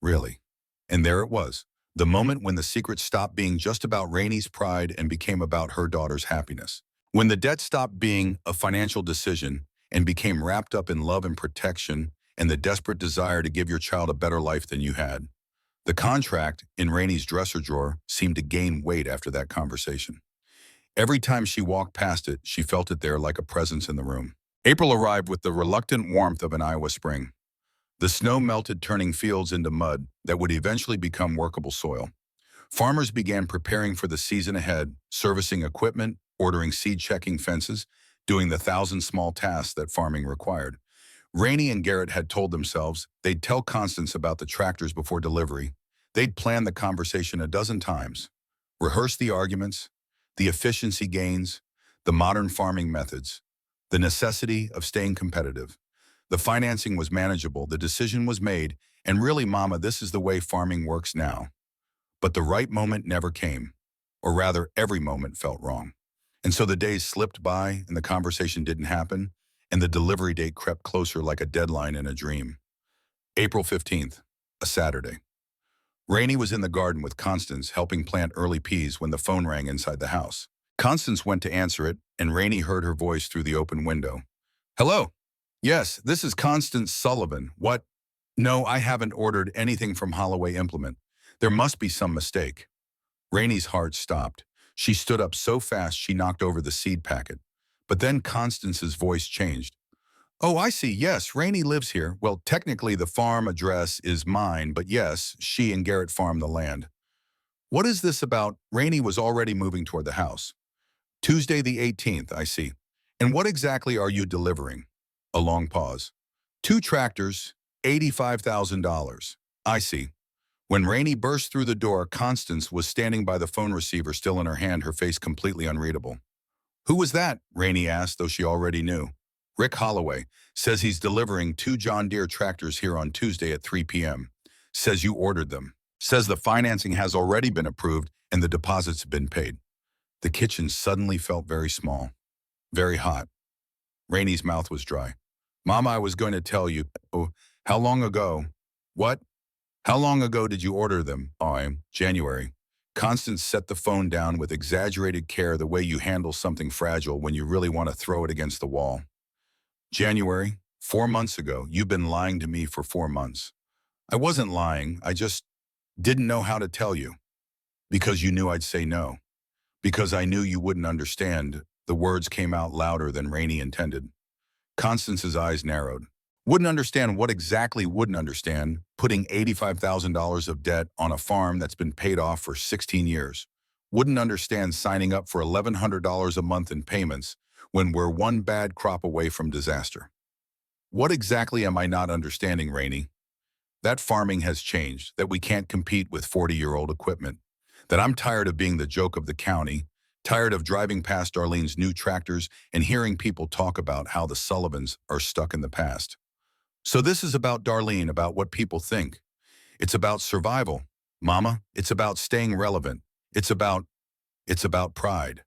Really? And there it was, the moment when the secret stopped being just about Rainey's pride and became about her daughter's happiness. When the debt stopped being a financial decision and became wrapped up in love and protection and the desperate desire to give your child a better life than you had. The contract in Rainey's dresser drawer seemed to gain weight after that conversation. Every time she walked past it, she felt it there like a presence in the room. April arrived with the reluctant warmth of an Iowa spring. The snow melted, turning fields into mud that would eventually become workable soil. Farmers began preparing for the season ahead, servicing equipment, ordering seed, checking fences, doing the 1,000 small tasks that farming required. Rainey and Garrett had told themselves they'd tell Constance about the tractors before delivery. They'd planned the conversation a dozen times, rehearsed the arguments, the efficiency gains, the modern farming methods, the necessity of staying competitive. The financing was manageable, the decision was made, and really, Mama, this is the way farming works now. But the right moment never came, or rather, every moment felt wrong. And so the days slipped by, and the conversation didn't happen, and the delivery date crept closer like a deadline in a dream. April 15th, a Saturday. Rainey was in the garden with Constance, helping plant early peas when the phone rang inside the house. Constance went to answer it, and Rainey heard her voice through the open window. Hello. Yes, this is Constance Sullivan. What? No, I haven't ordered anything from Holloway Implement. There must be some mistake. Rainey's heart stopped. She stood up so fast she knocked over the seed packet. But then Constance's voice changed. Oh, I see. Yes, Rainey lives here. Well, technically the farm address is mine, but yes, she and Garrett farm the land. What is this about? Rainey was already moving toward the house. Tuesday the 18th, I see. And what exactly are you delivering? A long pause. 2 tractors, $85,000. I see. When Rainey burst through the door, Constance was standing by the phone receiver, still in her hand, her face completely unreadable. Who was that? Rainey asked, though she already knew. Rick Holloway says he's delivering 2 John Deere tractors here on Tuesday at 3 p.m. Says you ordered them. Says the financing has already been approved and the deposits have been paid. The kitchen suddenly felt very small, very hot. Rainey's mouth was dry. Mama, I was going to tell you. Oh, how long ago? What? How long ago did you order them? January. Constance set the phone down with exaggerated care, the way you handle something fragile when you really want to throw it against the wall. January, 4 months ago. You've been lying to me for 4 months. I wasn't lying. I just didn't know how to tell you. Because you knew I'd say no. Because I knew you wouldn't understand. The words came out louder than Rainey intended. Constance's eyes narrowed. Wouldn't understand what exactly wouldn't understand? Putting $85,000 of debt on a farm that's been paid off for 16 years. Wouldn't understand signing up for $1,100 a month in payments when we're one bad crop away from disaster. What exactly am I not understanding, Rainey? That farming has changed, that we can't compete with 40-year-old equipment, that I'm tired of being the joke of the county, tired of driving past Darlene's new tractors and hearing people talk about how the Sullivans are stuck in the past. So this is about Darlene, about what people think. It's about survival. Mama, it's about staying relevant. It's about pride.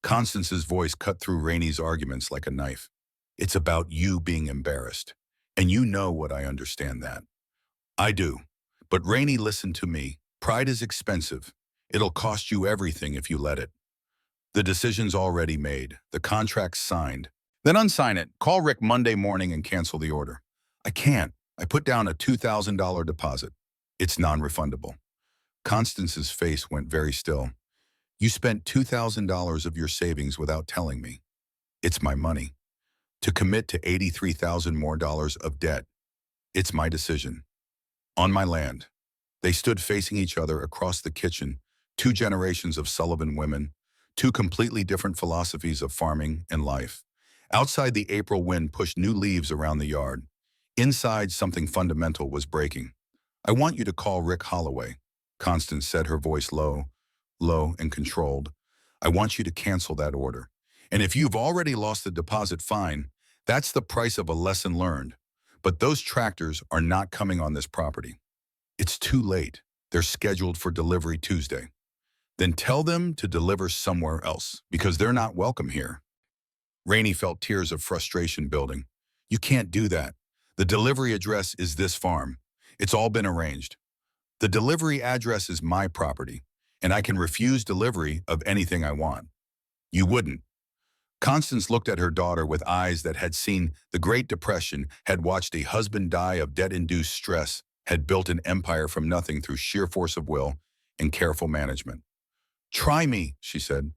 Constance's voice cut through Rainey's arguments like a knife. It's about you being embarrassed. And you know what, I understand that. I do. But Rainey, listen to me. Pride is expensive. It'll cost you everything if you let it. The decision's already made. The contract's signed. Then unsign it. Call Rick Monday morning and cancel the order. I can't. I put down a $2,000 deposit. It's non-refundable. Constance's face went very still. You spent $2,000 of your savings without telling me. It's my money. To commit to $83,000 more of debt, it's my decision. On my land. They stood facing each other across the kitchen, two generations of Sullivan women, two completely different philosophies of farming and life. Outside, the April wind pushed new leaves around the yard. Inside, something fundamental was breaking. I want you to call Rick Holloway, Constance said, her voice low and controlled. I want you to cancel that order. And if you've already lost the deposit, fine. That's the price of a lesson learned. But those tractors are not coming on this property. It's too late. They're scheduled for delivery Tuesday. Then tell them to deliver somewhere else, because they're not welcome here. Rainey felt tears of frustration building. You can't do that. The delivery address is this farm. It's all been arranged. The delivery address is my property, and I can refuse delivery of anything I want. You wouldn't. Constance looked at her daughter with eyes that had seen the Great Depression, had watched a husband die of debt-induced stress, had built an empire from nothing through sheer force of will and careful management. Try me, she said.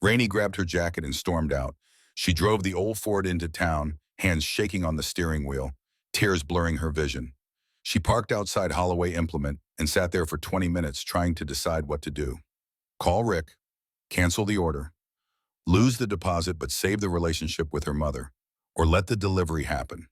Rainey grabbed her jacket and stormed out. She drove the old Ford into town, hands shaking on the steering wheel, tears blurring her vision. She parked outside Holloway Implement and sat there for 20 minutes trying to decide what to do. Call Rick, cancel the order, lose the deposit but save the relationship with her mother, or let the delivery happen.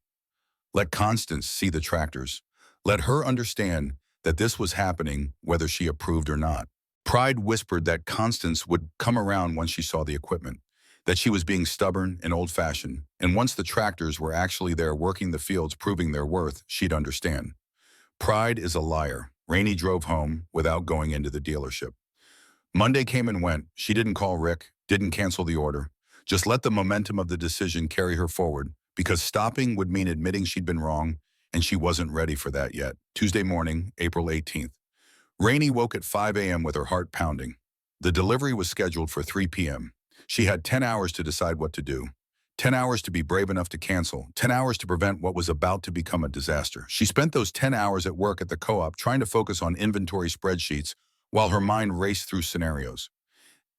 Let Constance see the tractors. Let her understand that this was happening whether she approved or not. Pride whispered that Constance would come around once she saw the equipment, that she was being stubborn and old-fashioned, and once the tractors were actually there working the fields proving their worth, she'd understand. Pride is a liar. Rainey drove home without going into the dealership. Monday came and went. She didn't call Rick, didn't cancel the order. Just let the momentum of the decision carry her forward, because stopping would mean admitting she'd been wrong, and she wasn't ready for that yet. Tuesday morning, April 18th. Rainey woke at 5 a.m. with her heart pounding. The delivery was scheduled for 3 p.m. She had 10 hours to decide what to do. 10 hours to be brave enough to cancel. 10 hours to prevent what was about to become a disaster. She spent those 10 hours at work at the co-op trying to focus on inventory spreadsheets while her mind raced through scenarios.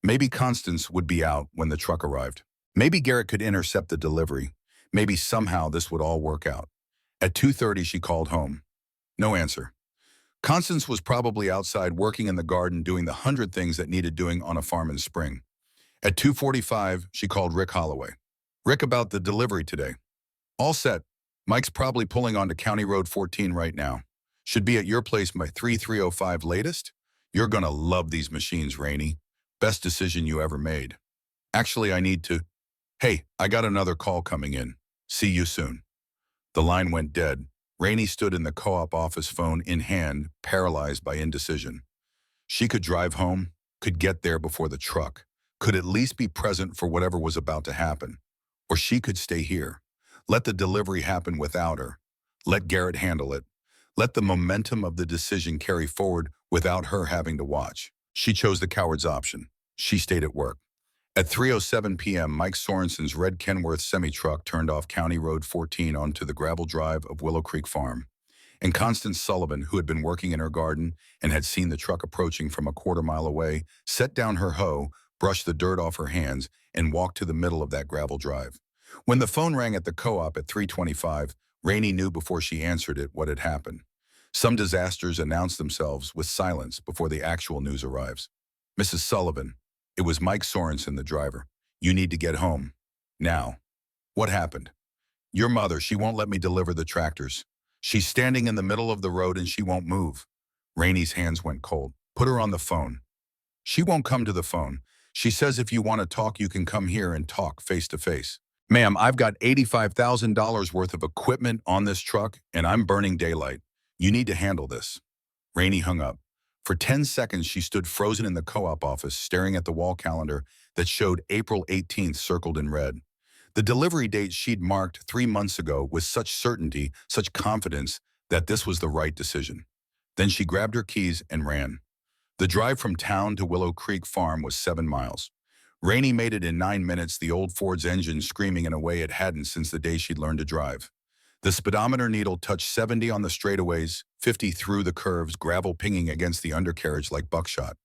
Maybe Constance would be out when the truck arrived. Maybe Garrett could intercept the delivery. Maybe somehow this would all work out. At 2:30, she called home. No answer. Constance was probably outside working in the garden doing the 100 things that needed doing on a farm in spring. At 2:45, she called Rick Holloway. Rick, about the delivery today. All set. Mike's probably pulling onto County Road 14 right now. Should be at your place by 3:05 latest. You're gonna love these machines, Rainey. Best decision you ever made. Actually, I need to... Hey, I got another call coming in. See you soon. The line went dead. Rainey stood in the co-op office, phone in hand, paralyzed by indecision. She could drive home, could get there before the truck, could at least be present for whatever was about to happen. Or she could stay here. Let the delivery happen without her. Let Garrett handle it. Let the momentum of the decision carry forward without her having to watch. She chose the coward's option. She stayed at work. At 3:07 p.m., Mike Sorensen's red Kenworth semi-truck turned off County Road 14 onto the gravel drive of Willow Creek Farm. And Constance Sullivan, who had been working in her garden and had seen the truck approaching from a quarter-mile away, set down her hoe, brushed the dirt off her hands, and walked to the middle of that gravel drive. When the phone rang at the co-op at 3:25, Rainey knew before she answered it what had happened. Some disasters announce themselves with silence before the actual news arrives. Mrs. Sullivan, it was Mike Sorensen, the driver. You need to get home. Now. What happened? Your mother, she won't let me deliver the tractors. She's standing in the middle of the road and she won't move. Rainey's hands went cold. Put her on the phone. She won't come to the phone. She says if you want to talk, you can come here and talk face to face. Ma'am, I've got $85,000 worth of equipment on this truck and I'm burning daylight. You need to handle this. Rainey hung up. For 10 seconds, she stood frozen in the co-op office, staring at the wall calendar that showed April 18th circled in red. The delivery date she'd marked 3 months ago with such certainty, such confidence, that this was the right decision. Then she grabbed her keys and ran. The drive from town to Willow Creek Farm was 7 miles. Rainey made it in 9 minutes, the old Ford's engine screaming in a way it hadn't since the day she'd learned to drive. The speedometer needle touched 70 on the straightaways, 50 through the curves, gravel pinging against the undercarriage like buckshot.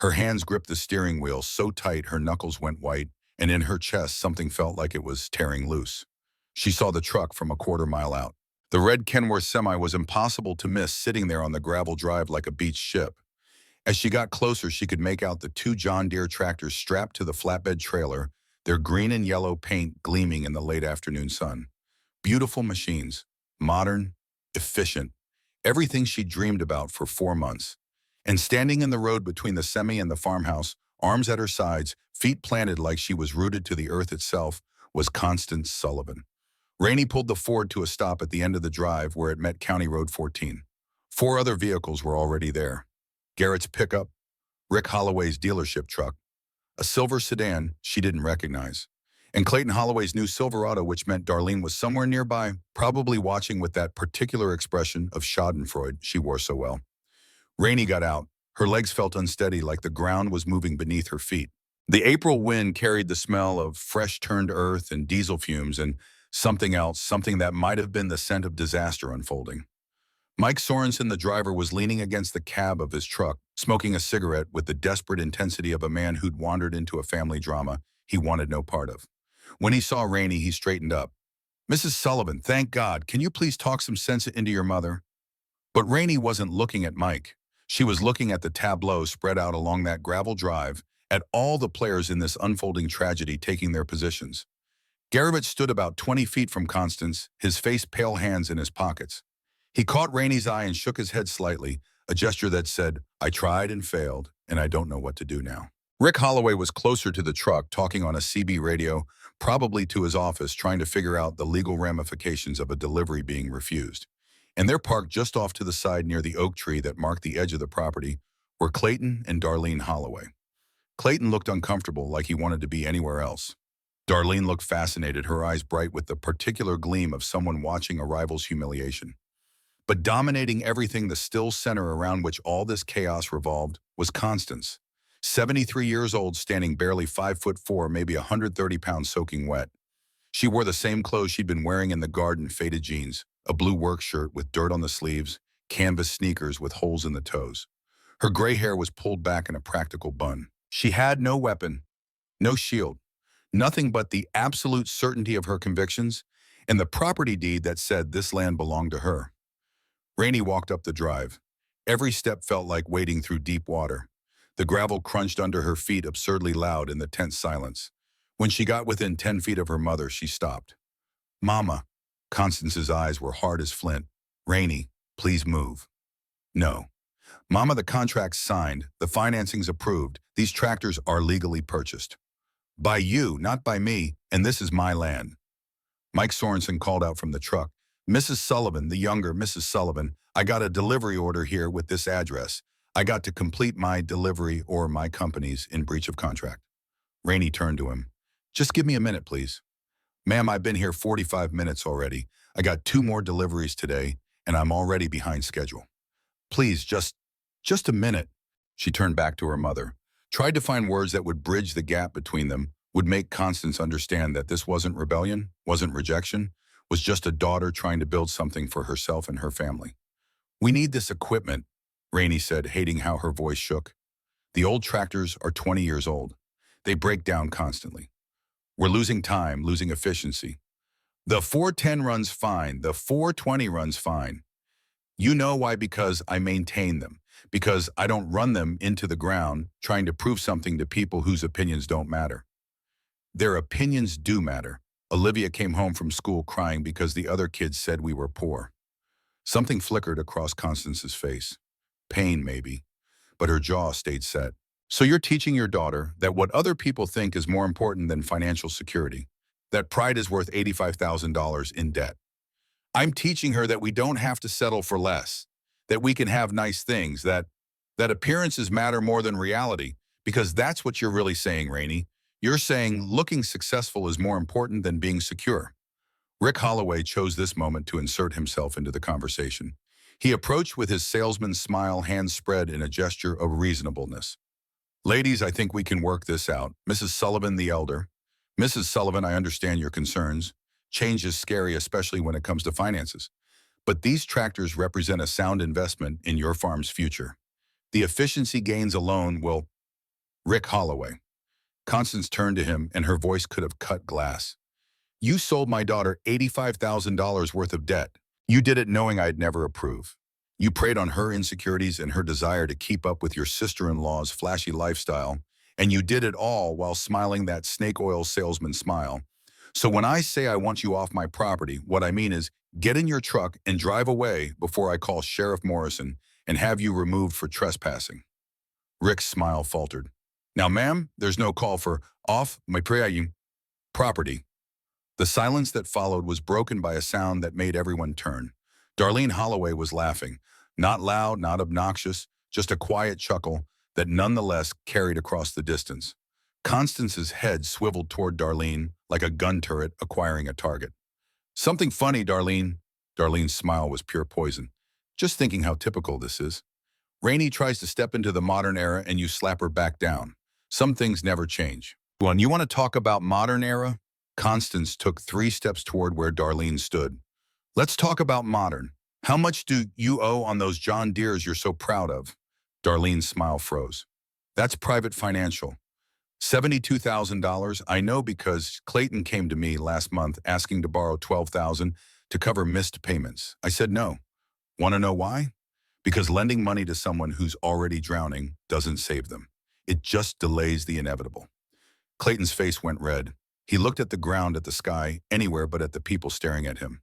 Her hands gripped the steering wheel so tight her knuckles went white, and in her chest something felt like it was tearing loose. She saw the truck from a quarter-mile out. The red Kenworth semi was impossible to miss, sitting there on the gravel drive like a beached ship. As she got closer, she could make out the two John Deere tractors strapped to the flatbed trailer, their green and yellow paint gleaming in the late afternoon sun. Beautiful machines, modern, efficient, everything she dreamed about for 4 months. And standing in the road between the semi and the farmhouse, arms at her sides, feet planted like she was rooted to the earth itself, was Constance Sullivan. Rainey pulled the Ford to a stop at the end of the drive where it met County Road 14. 4 other vehicles were already there. Garrett's pickup, Rick Holloway's dealership truck, a silver sedan she didn't recognize, and Clayton Holloway's new Silverado, which meant Darlene was somewhere nearby, probably watching with that particular expression of schadenfreude she wore so well. Rainey got out. Her legs felt unsteady, like the ground was moving beneath her feet. The April wind carried the smell of fresh-turned earth and diesel fumes and something else, something that might have been the scent of disaster unfolding. Mike Sorensen, the driver, was leaning against the cab of his truck, smoking a cigarette with the desperate intensity of a man who'd wandered into a family drama he wanted no part of. When he saw Rainey, he straightened up. "Mrs. Sullivan, thank God. Can you please talk some sense into your mother?" But Rainey wasn't looking at Mike. She was looking at the tableau spread out along that gravel drive, at all the players in this unfolding tragedy taking their positions. Garrett stood about 20 feet from Constance, his face pale, hands in his pockets. He caught Rainey's eye and shook his head slightly, a gesture that said, "I tried and failed, and I don't know what to do now." Rick Holloway was closer to the truck, talking on a CB radio, probably to his office, trying to figure out the legal ramifications of a delivery being refused. And they're parked just off to the side near the oak tree that marked the edge of the property were Clayton and Darlene Holloway. Clayton looked uncomfortable, like he wanted to be anywhere else. Darlene looked fascinated, her eyes bright with the particular gleam of someone watching a rival's humiliation. But dominating everything, the still center around which all this chaos revolved, was Constance, 73 years old, standing barely 5'4", maybe 130 pounds, soaking wet. She wore the same clothes she'd been wearing in the garden, faded jeans, a blue work shirt with dirt on the sleeves, canvas sneakers with holes in the toes. Her gray hair was pulled back in a practical bun. She had no weapon, no shield, nothing but the absolute certainty of her convictions and the property deed that said this land belonged to her. Rainey walked up the drive. Every step felt like wading through deep water. The gravel crunched under her feet, absurdly loud in the tense silence. When she got within 10 feet of her mother, she stopped. "Mama." Constance's eyes were hard as flint. "Rainey, please move." "No." "Mama, the contract's signed, the financing's approved, these tractors are legally purchased. By you, not by me, and this is my land." Mike Sorensen called out from the truck. "Mrs. Sullivan, the younger Mrs. Sullivan, I got a delivery order here with this address. I got to complete my delivery or my company's in breach of contract." Rainey turned to him. "Just give me a minute, please." "Ma'am, I've been here 45 minutes already. I got 2 more deliveries today, and I'm already behind schedule. Please, just a minute." She turned back to her mother, tried to find words that would bridge the gap between them, would make Constance understand that this wasn't rebellion, wasn't rejection, was just a daughter trying to build something for herself and her family. "We need this equipment," Rainey said, hating how her voice shook. "The old tractors are 20 years old. They break down constantly. We're losing time, losing efficiency. The 410 runs fine. The 420 runs fine. You know why? Because I maintain them. Because I don't run them into the ground trying to prove something to people whose opinions don't matter. Their opinions do matter." Olivia came home from school crying because the other kids said we were poor. Something flickered across Constance's face. Pain, maybe, but her jaw stayed set. "So you're teaching your daughter that what other people think is more important than financial security, that pride is worth $85,000 in debt." "I'm teaching her that we don't have to settle for less, that we can have nice things, that appearances matter more than reality, because that's what you're really saying, Rainey. You're saying looking successful is more important than being secure." Rick Holloway chose this moment to insert himself into the conversation. He approached with his salesman's smile, hands spread in a gesture of reasonableness. Ladies, I think we can work this out. Mrs. Sullivan the elder. Mrs. Sullivan, I understand your concerns. Change is scary, especially when it comes to finances. But these tractors represent a sound investment in your farm's future. The efficiency gains alone will... Rick Holloway. Constance turned to him, and her voice could have cut glass. You sold my daughter $85,000 worth of debt. You did it knowing I'd never approve. You preyed on her insecurities and her desire to keep up with your sister-in-law's flashy lifestyle, and you did it all while smiling that snake oil salesman smile. So when I say I want you off my property, what I mean is get in your truck and drive away before I call Sheriff Morrison and have you removed for trespassing. Rick's smile faltered. Now, ma'am, there's no call for off my property. The silence that followed was broken by a sound that made everyone turn. Darlene Holloway was laughing. Not loud, not obnoxious, just a quiet chuckle that nonetheless carried across the distance. Constance's head swiveled toward Darlene like a gun turret acquiring a target. Something funny, Darlene. Darlene's smile was pure poison. Just thinking how typical this is. Rainey tries to step into the modern era and you slap her back down. Some things never change. Well, and you want to talk about modern era? Constance took 3 steps toward where Darlene stood. Let's talk about modern. How much do you owe on those John Deeres you're so proud of? Darlene's smile froze. That's private financial. $72,000, I know because Clayton came to me last month asking to borrow $12,000 to cover missed payments. I said no. Want to know why? Because lending money to someone who's already drowning doesn't save them. It just delays the inevitable. Clayton's face went red. He looked at the ground, at the sky, anywhere but at the people staring at him.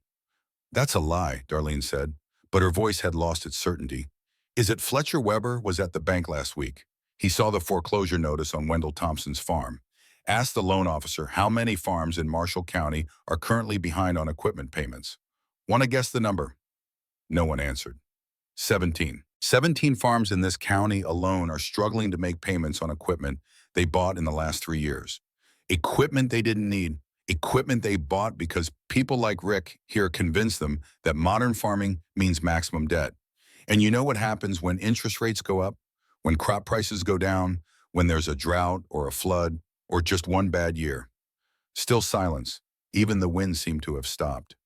That's a lie, Darlene said, but her voice had lost its certainty. Is it Fletcher Weber was at the bank last week? He saw the foreclosure notice on Wendell Thompson's farm. Asked the loan officer how many farms in Marshall County are currently behind on equipment payments. Want to guess the number? No one answered. 17. 17 farms in this county alone are struggling to make payments on equipment they bought in the last 3 years. Equipment they didn't need. Equipment they bought because people like Rick here convinced them that modern farming means maximum debt. And you know what happens when interest rates go up? When crop prices go down? When there's a drought or a flood or just one bad year? Still silence. Even the wind seemed to have stopped.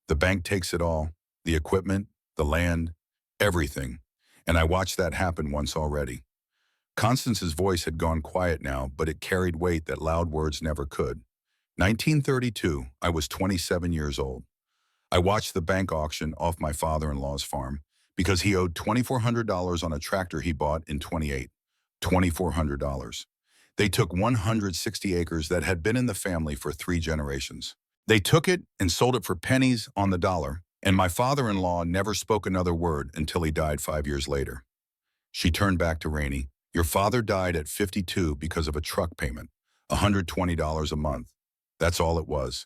The bank takes it all. The equipment, the land, everything. And I watched that happen once already. Constance's voice had gone quiet now, but it carried weight that loud words never could. 1932, I was 27 years old. I watched the bank auction off my father-in-law's farm because he owed $2,400 on a tractor he bought in 28. $2,400. They took 160 acres that had been in the family for 3 generations. They took it and sold it for pennies on the dollar, and my father-in-law never spoke another word until he died 5 years later. She turned back to Rainey. Your father died at 52 because of a truck payment, $120 a month. That's all it was.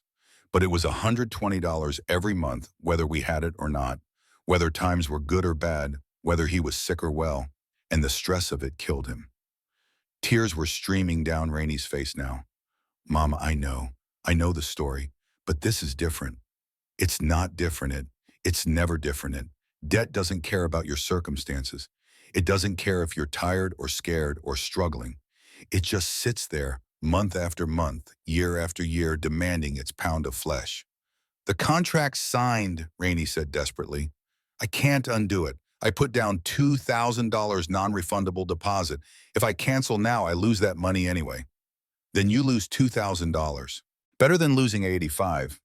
But it was $120 every month, whether we had it or not, whether times were good or bad, whether he was sick or well, and the stress of it killed him. Tears were streaming down Rainey's face now. Mama, I know the story, but this is different. It's not different. It's never different. Debt doesn't care about your circumstances. It doesn't care if you're tired or scared or struggling. It just sits there month after month, year after year, demanding its pound of flesh. The contract's signed, Rainey said desperately. I can't undo it. I put down $2,000 non-refundable deposit. If I cancel now, I lose that money anyway. Then you lose $2,000. Better than losing 85.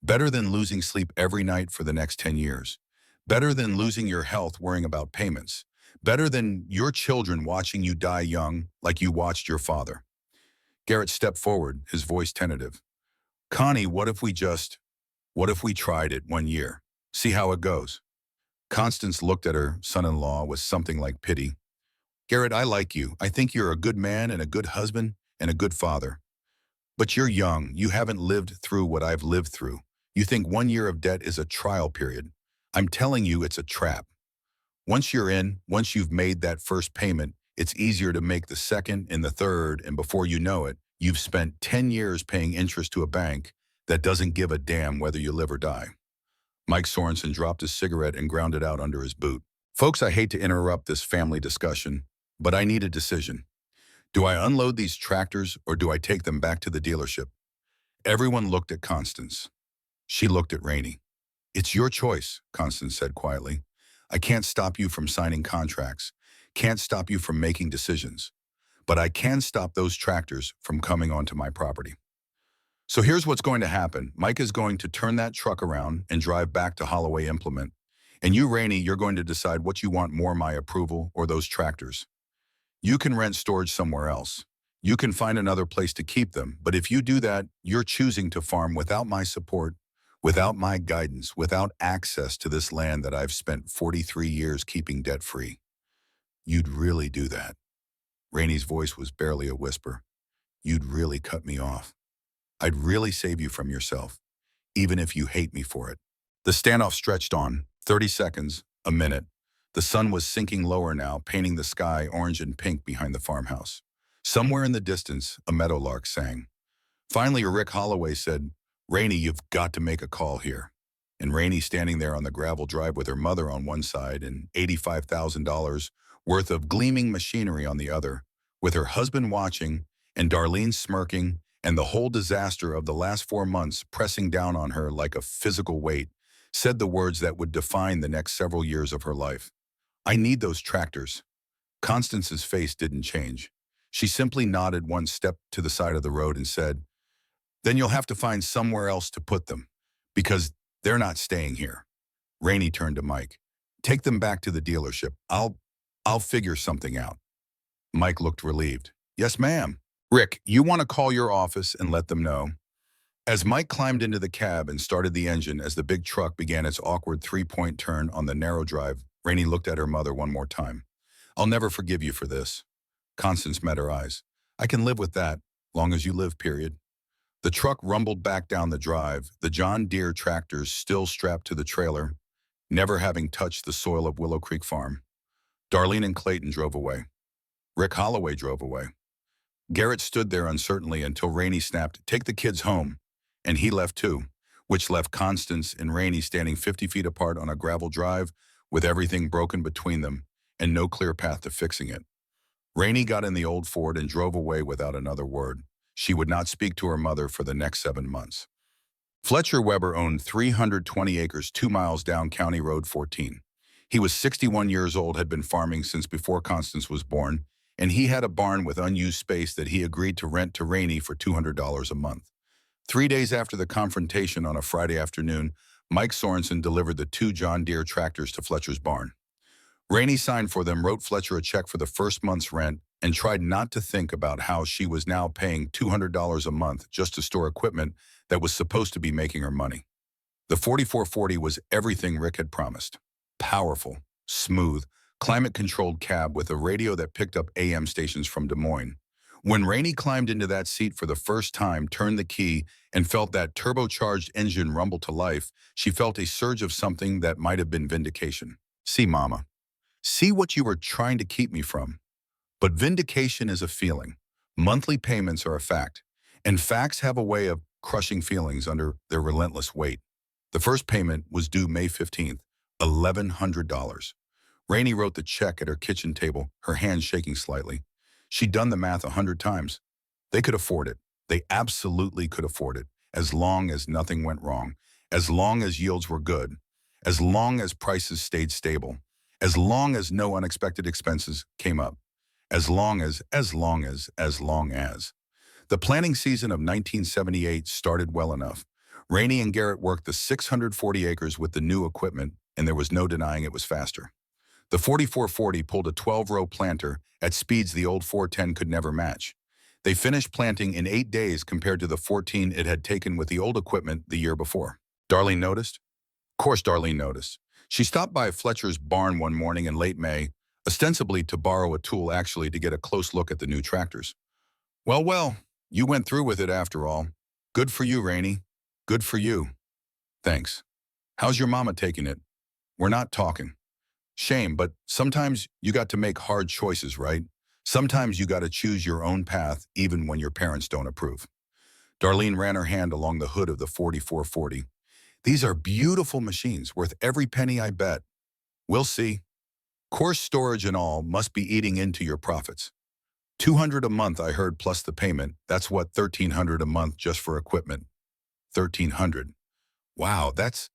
Better than losing sleep every night for the next 10 years. Better than losing your health worrying about payments. Better than your children watching you die young like you watched your father. Garrett stepped forward, his voice tentative. Connie, what if we tried it 1 year? See how it goes. Constance looked at her son-in-law with something like pity. Garrett, I like you. I think you're a good man and a good husband and a good father. But you're young. You haven't lived through what I've lived through. You think 1 year of debt is a trial period. I'm telling you it's a trap. Once you're in, once you've made that first payment, it's easier to make the second and the third, and before you know it, you've spent 10 years paying interest to a bank that doesn't give a damn whether you live or die. Mike Sorensen dropped his cigarette and ground it out under his boot. Folks, I hate to interrupt this family discussion, but I need a decision. Do I unload these tractors or do I take them back to the dealership? Everyone looked at Constance. She looked at Rainey. It's your choice, Constance said quietly. I can't stop you from signing contracts, can't stop you from making decisions, but I can stop those tractors from coming onto my property. So here's what's going to happen. Mike is going to turn that truck around and drive back to Holloway Implement. And you, Rainey, you're going to decide what you want more, my approval or those tractors. You can rent storage somewhere else. You can find another place to keep them. But if you do that, you're choosing to farm without my support, without my guidance, without access to this land that I've spent 43 years keeping debt-free. You'd really do that. Rainey's voice was barely a whisper. You'd really cut me off. I'd really save you from yourself, even if you hate me for it. The standoff stretched on, 30 seconds, a minute. The sun was sinking lower now, painting the sky orange and pink behind the farmhouse. Somewhere in the distance, a meadowlark sang. Finally, Rick Holloway said, Rainey, you've got to make a call here. And Rainey, standing there on the gravel drive with her mother on one side and $85,000 worth of gleaming machinery on the other, with her husband watching and Darlene smirking and the whole disaster of the last 4 months pressing down on her like a physical weight, said the words that would define the next several years of her life. I need those tractors. Constance's face didn't change. She simply nodded one step to the side of the road and said, then you'll have to find somewhere else to put them, because they're not staying here. Rainey turned to Mike. Take them back to the dealership. I'll figure something out. Mike looked relieved. Yes, ma'am. Rick, you want to call your office and let them know? As Mike climbed into the cab and started the engine as the big truck began its awkward three-point turn on the narrow drive, Rainey looked at her mother one more time. I'll never forgive you for this. Constance met her eyes. I can live with that, long as you live, period. The truck rumbled back down the drive, the John Deere tractors still strapped to the trailer, never having touched the soil of Willow Creek Farm. Darlene and Clayton drove away. Rick Holloway drove away. Garrett stood there uncertainly until Rainey snapped, take the kids home. And he left too, which left Constance and Rainey standing 50 feet apart on a gravel drive with everything broken between them and no clear path to fixing it. Rainey got in the old Ford and drove away without another word. She would not speak to her mother for the next 7 months. Fletcher Weber owned 320 acres 2 miles down County Road 14. He was 61 years old, had been farming since before Constance was born, and he had a barn with unused space that he agreed to rent to Rainey for $200 a month. 3 days after the confrontation on a Friday afternoon, Mike Sorensen delivered the 2 John Deere tractors to Fletcher's barn. Rainey signed for them, wrote Fletcher a check for the first month's rent, and tried not to think about how she was now paying $200 a month just to store equipment that was supposed to be making her money. The 4440 was everything Rick had promised. Powerful, smooth, climate-controlled cab with a radio that picked up AM stations from Des Moines. When Rainey climbed into that seat for the first time, turned the key, and felt that turbocharged engine rumble to life, she felt a surge of something that might have been vindication. See, Mama. See what you were trying to keep me from. But vindication is a feeling. Monthly payments are a fact. And facts have a way of crushing feelings under their relentless weight. The first payment was due May 15th, $1,100. Rainey wrote the check at her kitchen table, her hands shaking slightly. She'd done the math 100 times. They could afford it. They absolutely could afford it, as long as nothing went wrong, as long as yields were good, as long as prices stayed stable, as long as no unexpected expenses came up, as long as. The planting season of 1978 started well enough. Rainey and Garrett worked the 640 acres with the new equipment, and there was no denying it was faster. The 4440 pulled a 12-row planter at speeds the old 410 could never match. They finished planting in 8 days compared to the 14 it had taken with the old equipment the year before. Darlene noticed? Of course Darlene noticed. She stopped by Fletcher's barn one morning in late May, ostensibly to borrow a tool, actually to get a close look at the new tractors. Well, you went through with it after all. Good for you, Rainey. Good for you. Thanks. How's your mama taking it? We're not talking. Shame, but sometimes you got to make hard choices, right? Sometimes you got to choose your own path, even when your parents don't approve. Darlene ran her hand along the hood of the 4440. These are beautiful machines, worth every penny, I bet. We'll see. Course storage and all must be eating into your profits. $200 a month, I heard, plus the payment. That's what, $1,300 a month just for equipment. 1,300. Wow, that's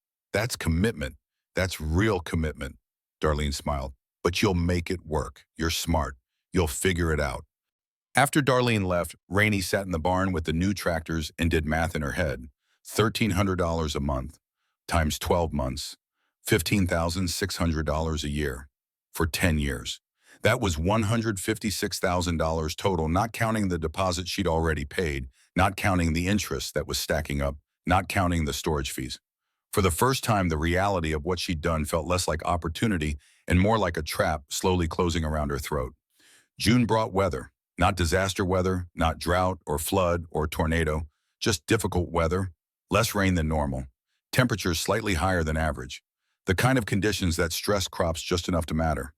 commitment. That's real commitment. Darlene smiled. But you'll make it work. You're smart. You'll figure it out. After Darlene left, Rainey sat in the barn with the new tractors and did math in her head. $1,300 a month times 12 months, $15,600 a year for 10 years. That was $156,000 total, not counting the deposit she'd already paid, not counting the interest that was stacking up, not counting the storage fees. For the first time, the reality of what she'd done felt less like opportunity and more like a trap slowly closing around her throat. June brought weather, not disaster weather, not drought or flood or tornado, just difficult weather, less rain than normal, temperatures slightly higher than average, the kind of conditions that stress crops just enough to matter.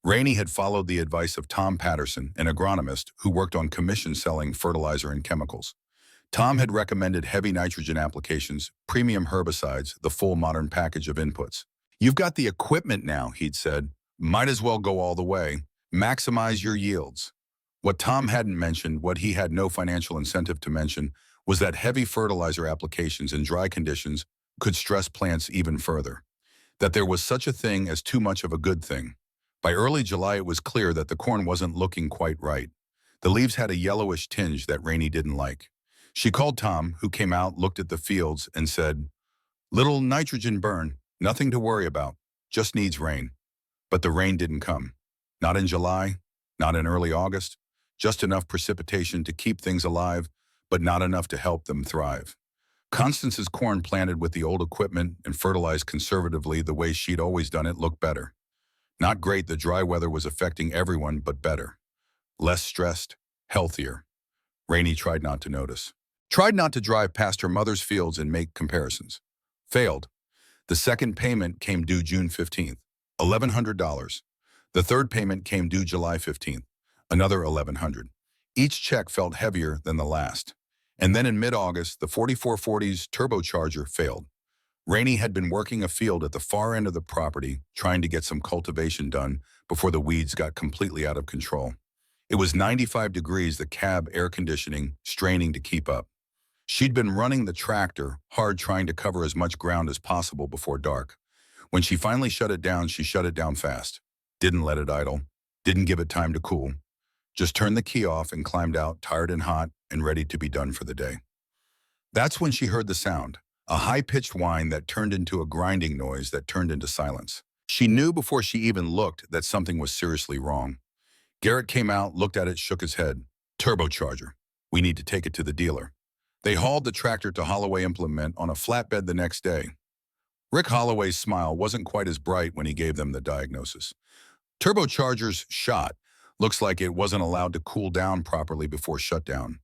Rainey had followed the advice of Tom Patterson, an agronomist who worked on commission selling fertilizer and chemicals. Tom had recommended heavy nitrogen applications, premium herbicides, the full modern package of inputs. You've got the equipment now, he'd said. Might as well go all the way. Maximize your yields. What Tom hadn't mentioned, what he had no financial incentive to mention, was that heavy fertilizer applications in dry conditions could stress plants even further. That there was such a thing as too much of a good thing. By early July, it was clear that the corn wasn't looking quite right. The leaves had a yellowish tinge that Rainey didn't like. She called Tom, who came out, looked at the fields, and said, "Little nitrogen burn, nothing to worry about, just needs rain." But the rain didn't come. Not in July, not in early August, just enough precipitation to keep things alive, but not enough to help them thrive. Constance's corn, planted with the old equipment and fertilized conservatively the way she'd always done it, looked better. Not great, the dry weather was affecting everyone, but better. Less stressed, healthier. Rainey tried not to notice. Tried not to drive past her mother's fields and make comparisons. Failed. The second payment came due June 15th, $1,100. The third payment came due July 15th, another $1,100. Each check felt heavier than the last. And then in mid-August, the 4440's turbocharger failed. Rainey had been working a field at the far end of the property, trying to get some cultivation done before the weeds got completely out of control. It was 95 degrees, the cab air conditioning straining to keep up. She'd been running the tractor hard, trying to cover as much ground as possible before dark. When she finally shut it down, she shut it down fast. Didn't let it idle. Didn't give it time to cool. Just turned the key off and climbed out, tired and hot, and ready to be done for the day. That's when she heard the sound, a high-pitched whine that turned into a grinding noise that turned into silence. She knew before she even looked that something was seriously wrong. Garrett came out, looked at it, shook his head. Turbocharger. We need to take it to the dealer. They hauled the tractor to Holloway Implement on a flatbed the next day. Rick Holloway's smile wasn't quite as bright when he gave them the diagnosis. Turbocharger's shot. Looks like it wasn't allowed to cool down properly before shutdown.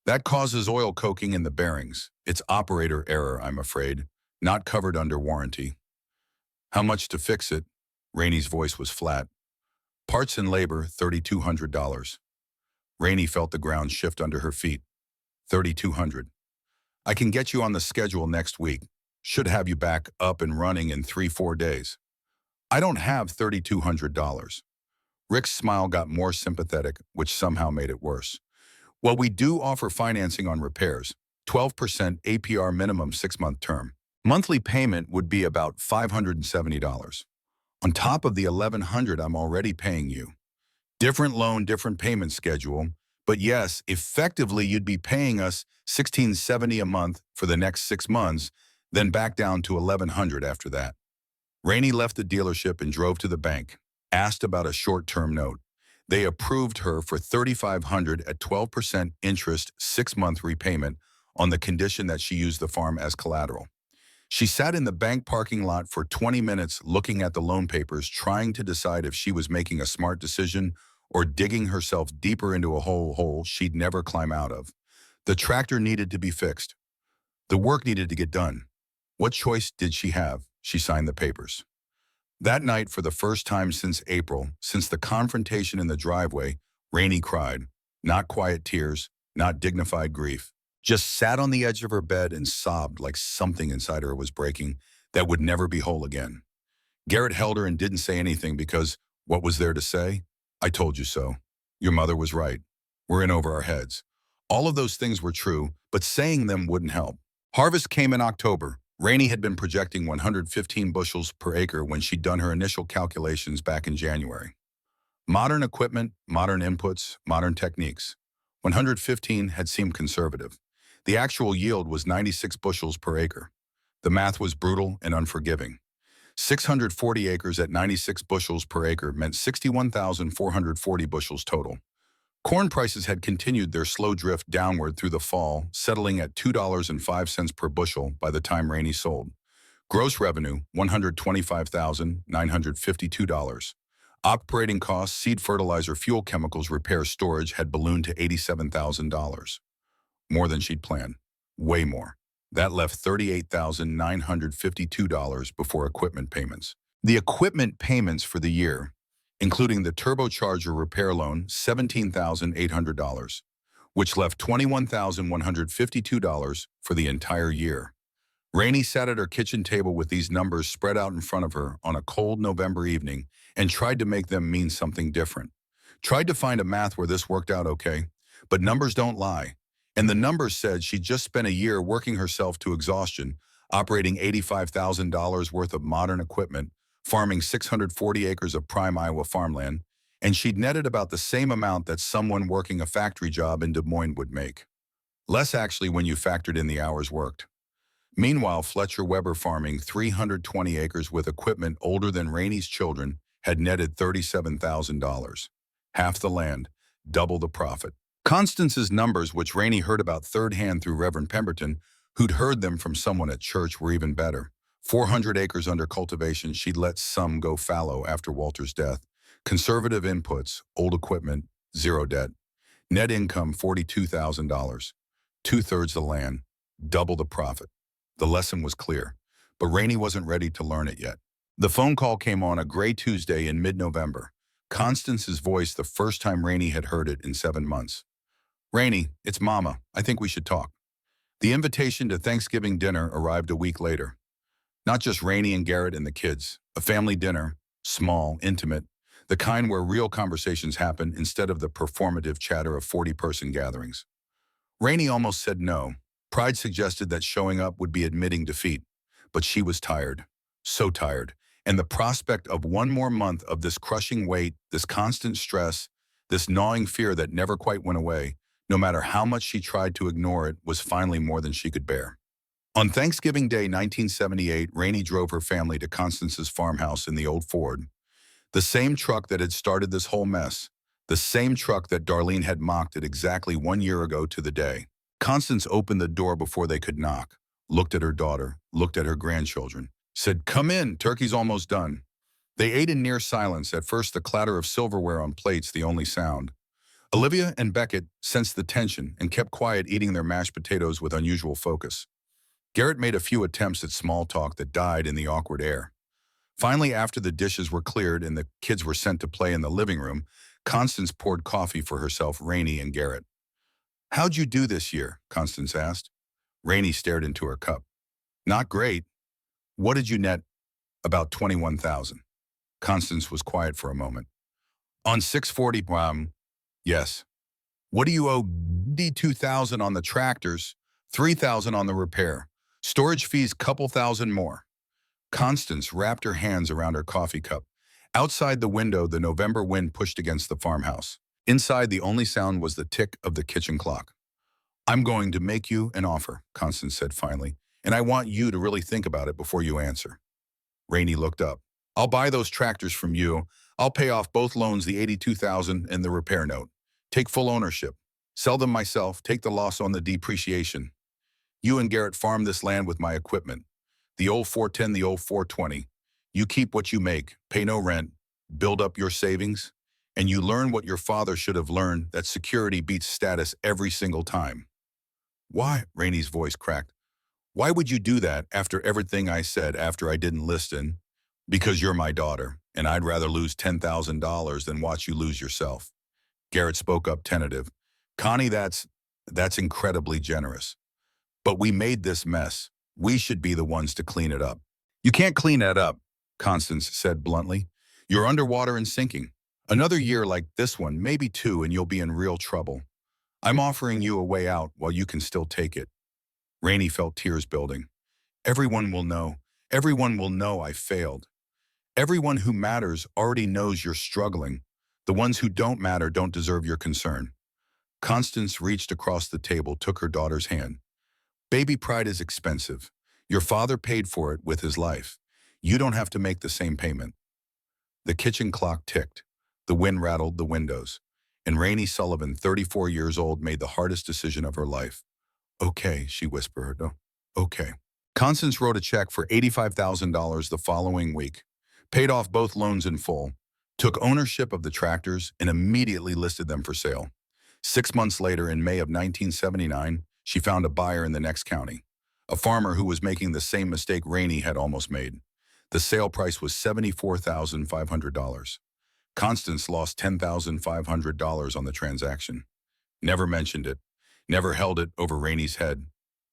That causes oil coking in the bearings. It's operator error, I'm afraid. Not covered under warranty. How much to fix it? Rainey's voice was flat. Parts and labor, $3,200. Rainey felt the ground shift under her feet. $3,200. I can get you on the schedule next week. Should have you back up and running in 3-4 days. I don't have $3,200. Rick's smile got more sympathetic, which somehow made it worse. Well, we do offer financing on repairs. 12% APR minimum 6-month term. Monthly payment would be about $570. On top of the $1,100 I'm already paying you. Different loan, different payment schedule. But yes, effectively you'd be paying us $1,670 a month for the next 6 months, then back down to $1,100 after that. Rainey left the dealership and drove to the bank, asked about a short-term note. They approved her for $3,500 at 12% interest, 6-month repayment on the condition that she used the farm as collateral. She sat in the bank parking lot for 20 minutes looking at the loan papers, trying to decide if she was making a smart decision or digging herself deeper into a hole she'd never climb out of. The tractor needed to be fixed. The work needed to get done. What choice did she have? She signed the papers. That night, for the first time since April, since the confrontation in the driveway, Rainey cried. Not quiet tears, not dignified grief. Just sat on the edge of her bed and sobbed like something inside her was breaking that would never be whole again. Garrett held her and didn't say anything because what was there to say? I told you so. Your mother was right. We're in over our heads. All of those things were true, but saying them wouldn't help. Harvest came in October. Rainey had been projecting 115 bushels per acre when she'd done her initial calculations back in January. Modern equipment, modern inputs, modern techniques. 115 had seemed conservative. The actual yield was 96 bushels per acre. The math was brutal and unforgiving. 640 acres at 96 bushels per acre meant 61,440 bushels total. Corn prices had continued their slow drift downward through the fall, settling at $2.05 per bushel by the time Rainey sold. Gross revenue, $125,952. Operating costs, seed fertilizer, fuel chemicals, repair, storage had ballooned to $87,000. More than she'd planned. Way more. That left $38,952 before equipment payments. The equipment payments for the year, including the turbocharger repair loan, $17,800, which left $21,152 for the entire year. Rainey sat at her kitchen table with these numbers spread out in front of her on a cold November evening and tried to make them mean something different. Tried to find a math where this worked out okay, but numbers don't lie. And the numbers said she'd just spent a year working herself to exhaustion, operating $85,000 worth of modern equipment, farming 640 acres of prime Iowa farmland, and she'd netted about the same amount that someone working a factory job in Des Moines would make. Less actually when you factored in the hours worked. Meanwhile, Fletcher Weber farming 320 acres with equipment older than Rainey's children had netted $37,000. Half the land, double the profit. Constance's numbers, which Rainey heard about third hand through Reverend Pemberton, who'd heard them from someone at church, were even better. 400 acres under cultivation, she'd let some go fallow after Walter's death. Conservative inputs, old equipment, zero debt. Net income $42,000. Two-thirds the land, double the profit. The lesson was clear, but Rainey wasn't ready to learn it yet. The phone call came on a gray Tuesday in mid-November. Constance's voice, the first time Rainey had heard it in 7 months. "Rainey, it's Mama. I think we should talk." The invitation to Thanksgiving dinner arrived a week later. Not just Rainey and Garrett and the kids, a family dinner, small, intimate, the kind where real conversations happen instead of the performative chatter of 40-person gatherings. Rainey almost said no. Pride suggested that showing up would be admitting defeat, but she was tired, so tired, and the prospect of one more month of this crushing weight, this constant stress, this gnawing fear that never quite went away, no matter how much she tried to ignore it, was finally more than she could bear. On Thanksgiving Day 1978, Rainey drove her family to Constance's farmhouse in the old Ford. The same truck that had started this whole mess, the same truck that Darlene had mocked at exactly 1 year ago to the day. Constance opened the door before they could knock, looked at her daughter, looked at her grandchildren, said, "Come in, turkey's almost done." They ate in near silence, at first the clatter of silverware on plates the only sound. Olivia and Beckett sensed the tension and kept quiet, eating their mashed potatoes with unusual focus. Garrett made a few attempts at small talk that died in the awkward air. Finally, after the dishes were cleared and the kids were sent to play in the living room, Constance poured coffee for herself, Rainey, and Garrett. "How'd you do this year?" Constance asked. Rainey stared into her cup. "Not great." "What did you net?" "About 21,000. Constance was quiet for a moment. "On 640, yes." "What do you owe?" "2,000 on the tractors, 3,000 on the repair. Storage fees, couple thousand more." Constance wrapped her hands around her coffee cup. Outside the window, the November wind pushed against the farmhouse. Inside, the only sound was the tick of the kitchen clock. "I'm going to make you an offer," Constance said finally, "and I want you to really think about it before you answer." Rainey looked up. "I'll buy those tractors from you. I'll pay off both loans, the 82,000 and the repair note. Take full ownership. Sell them myself, take the loss on the depreciation. You and Garrett farm this land with my equipment. The old 410, the old 420. You keep what you make, pay no rent, build up your savings, and you learn what your father should have learned, that security beats status every single time." "Why?" Rainey's voice cracked. "Why would you do that after everything I said, after I didn't listen?" "Because you're my daughter, and I'd rather lose $10,000 than watch you lose yourself." Garrett spoke up, tentative. "Connie, that's incredibly generous. But we made this mess. We should be the ones to clean it up." "You can't clean that up," Constance said bluntly. "You're underwater and sinking. Another year like this one, maybe two, and you'll be in real trouble. I'm offering you a way out while you can still take it. Rainey felt tears building. Everyone will know. Everyone will know I failed. Everyone who matters already knows you're struggling. The ones who don't matter don't deserve your concern. Constance reached across the table, took her daughter's hand. Baby pride is expensive. Your father paid for it with his life. You don't have to make the same payment. The kitchen clock ticked. The wind rattled the windows. And Rainey Sullivan, 34 years old, made the hardest decision of her life. Okay, she whispered. Oh, okay. Constance wrote a check for $85,000 the following week, paid off both loans in full, took ownership of the tractors, and immediately listed them for sale. 6 months later, in May of 1979, she found a buyer in the next county, a farmer who was making the same mistake Rainey had almost made. The sale price was $74,500. Constance lost $10,500 on the transaction. Never mentioned it, never held it over Rainey's head,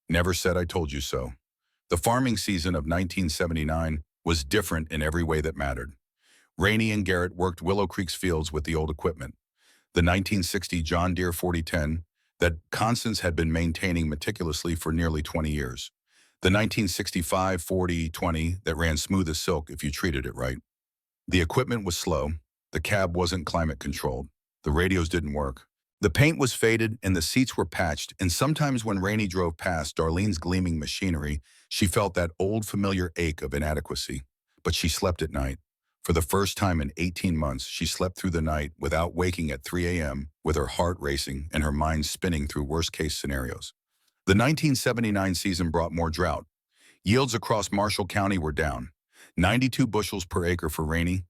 never said I told you so. The farming season of 1979 was different in every way that mattered. Rainey and Garrett worked Willow Creek's fields with the old equipment, the 1960 John Deere 4010 that Constance had been maintaining meticulously for nearly 20 years. The 1965 4020 that ran smooth as silk if you treated it right. The equipment was slow, the cab wasn't climate controlled, the radios didn't work. The paint was faded and the seats were patched, and sometimes when Rainey drove past Darlene's gleaming machinery, she felt that old familiar ache of inadequacy. But she slept at night. For the first time in 18 months, she slept through the night without waking at 3 a.m., with her heart racing and her mind spinning through worst-case scenarios. The 1979 season brought more drought. Yields across Marshall County were down, 92 bushels per acre for Rainey.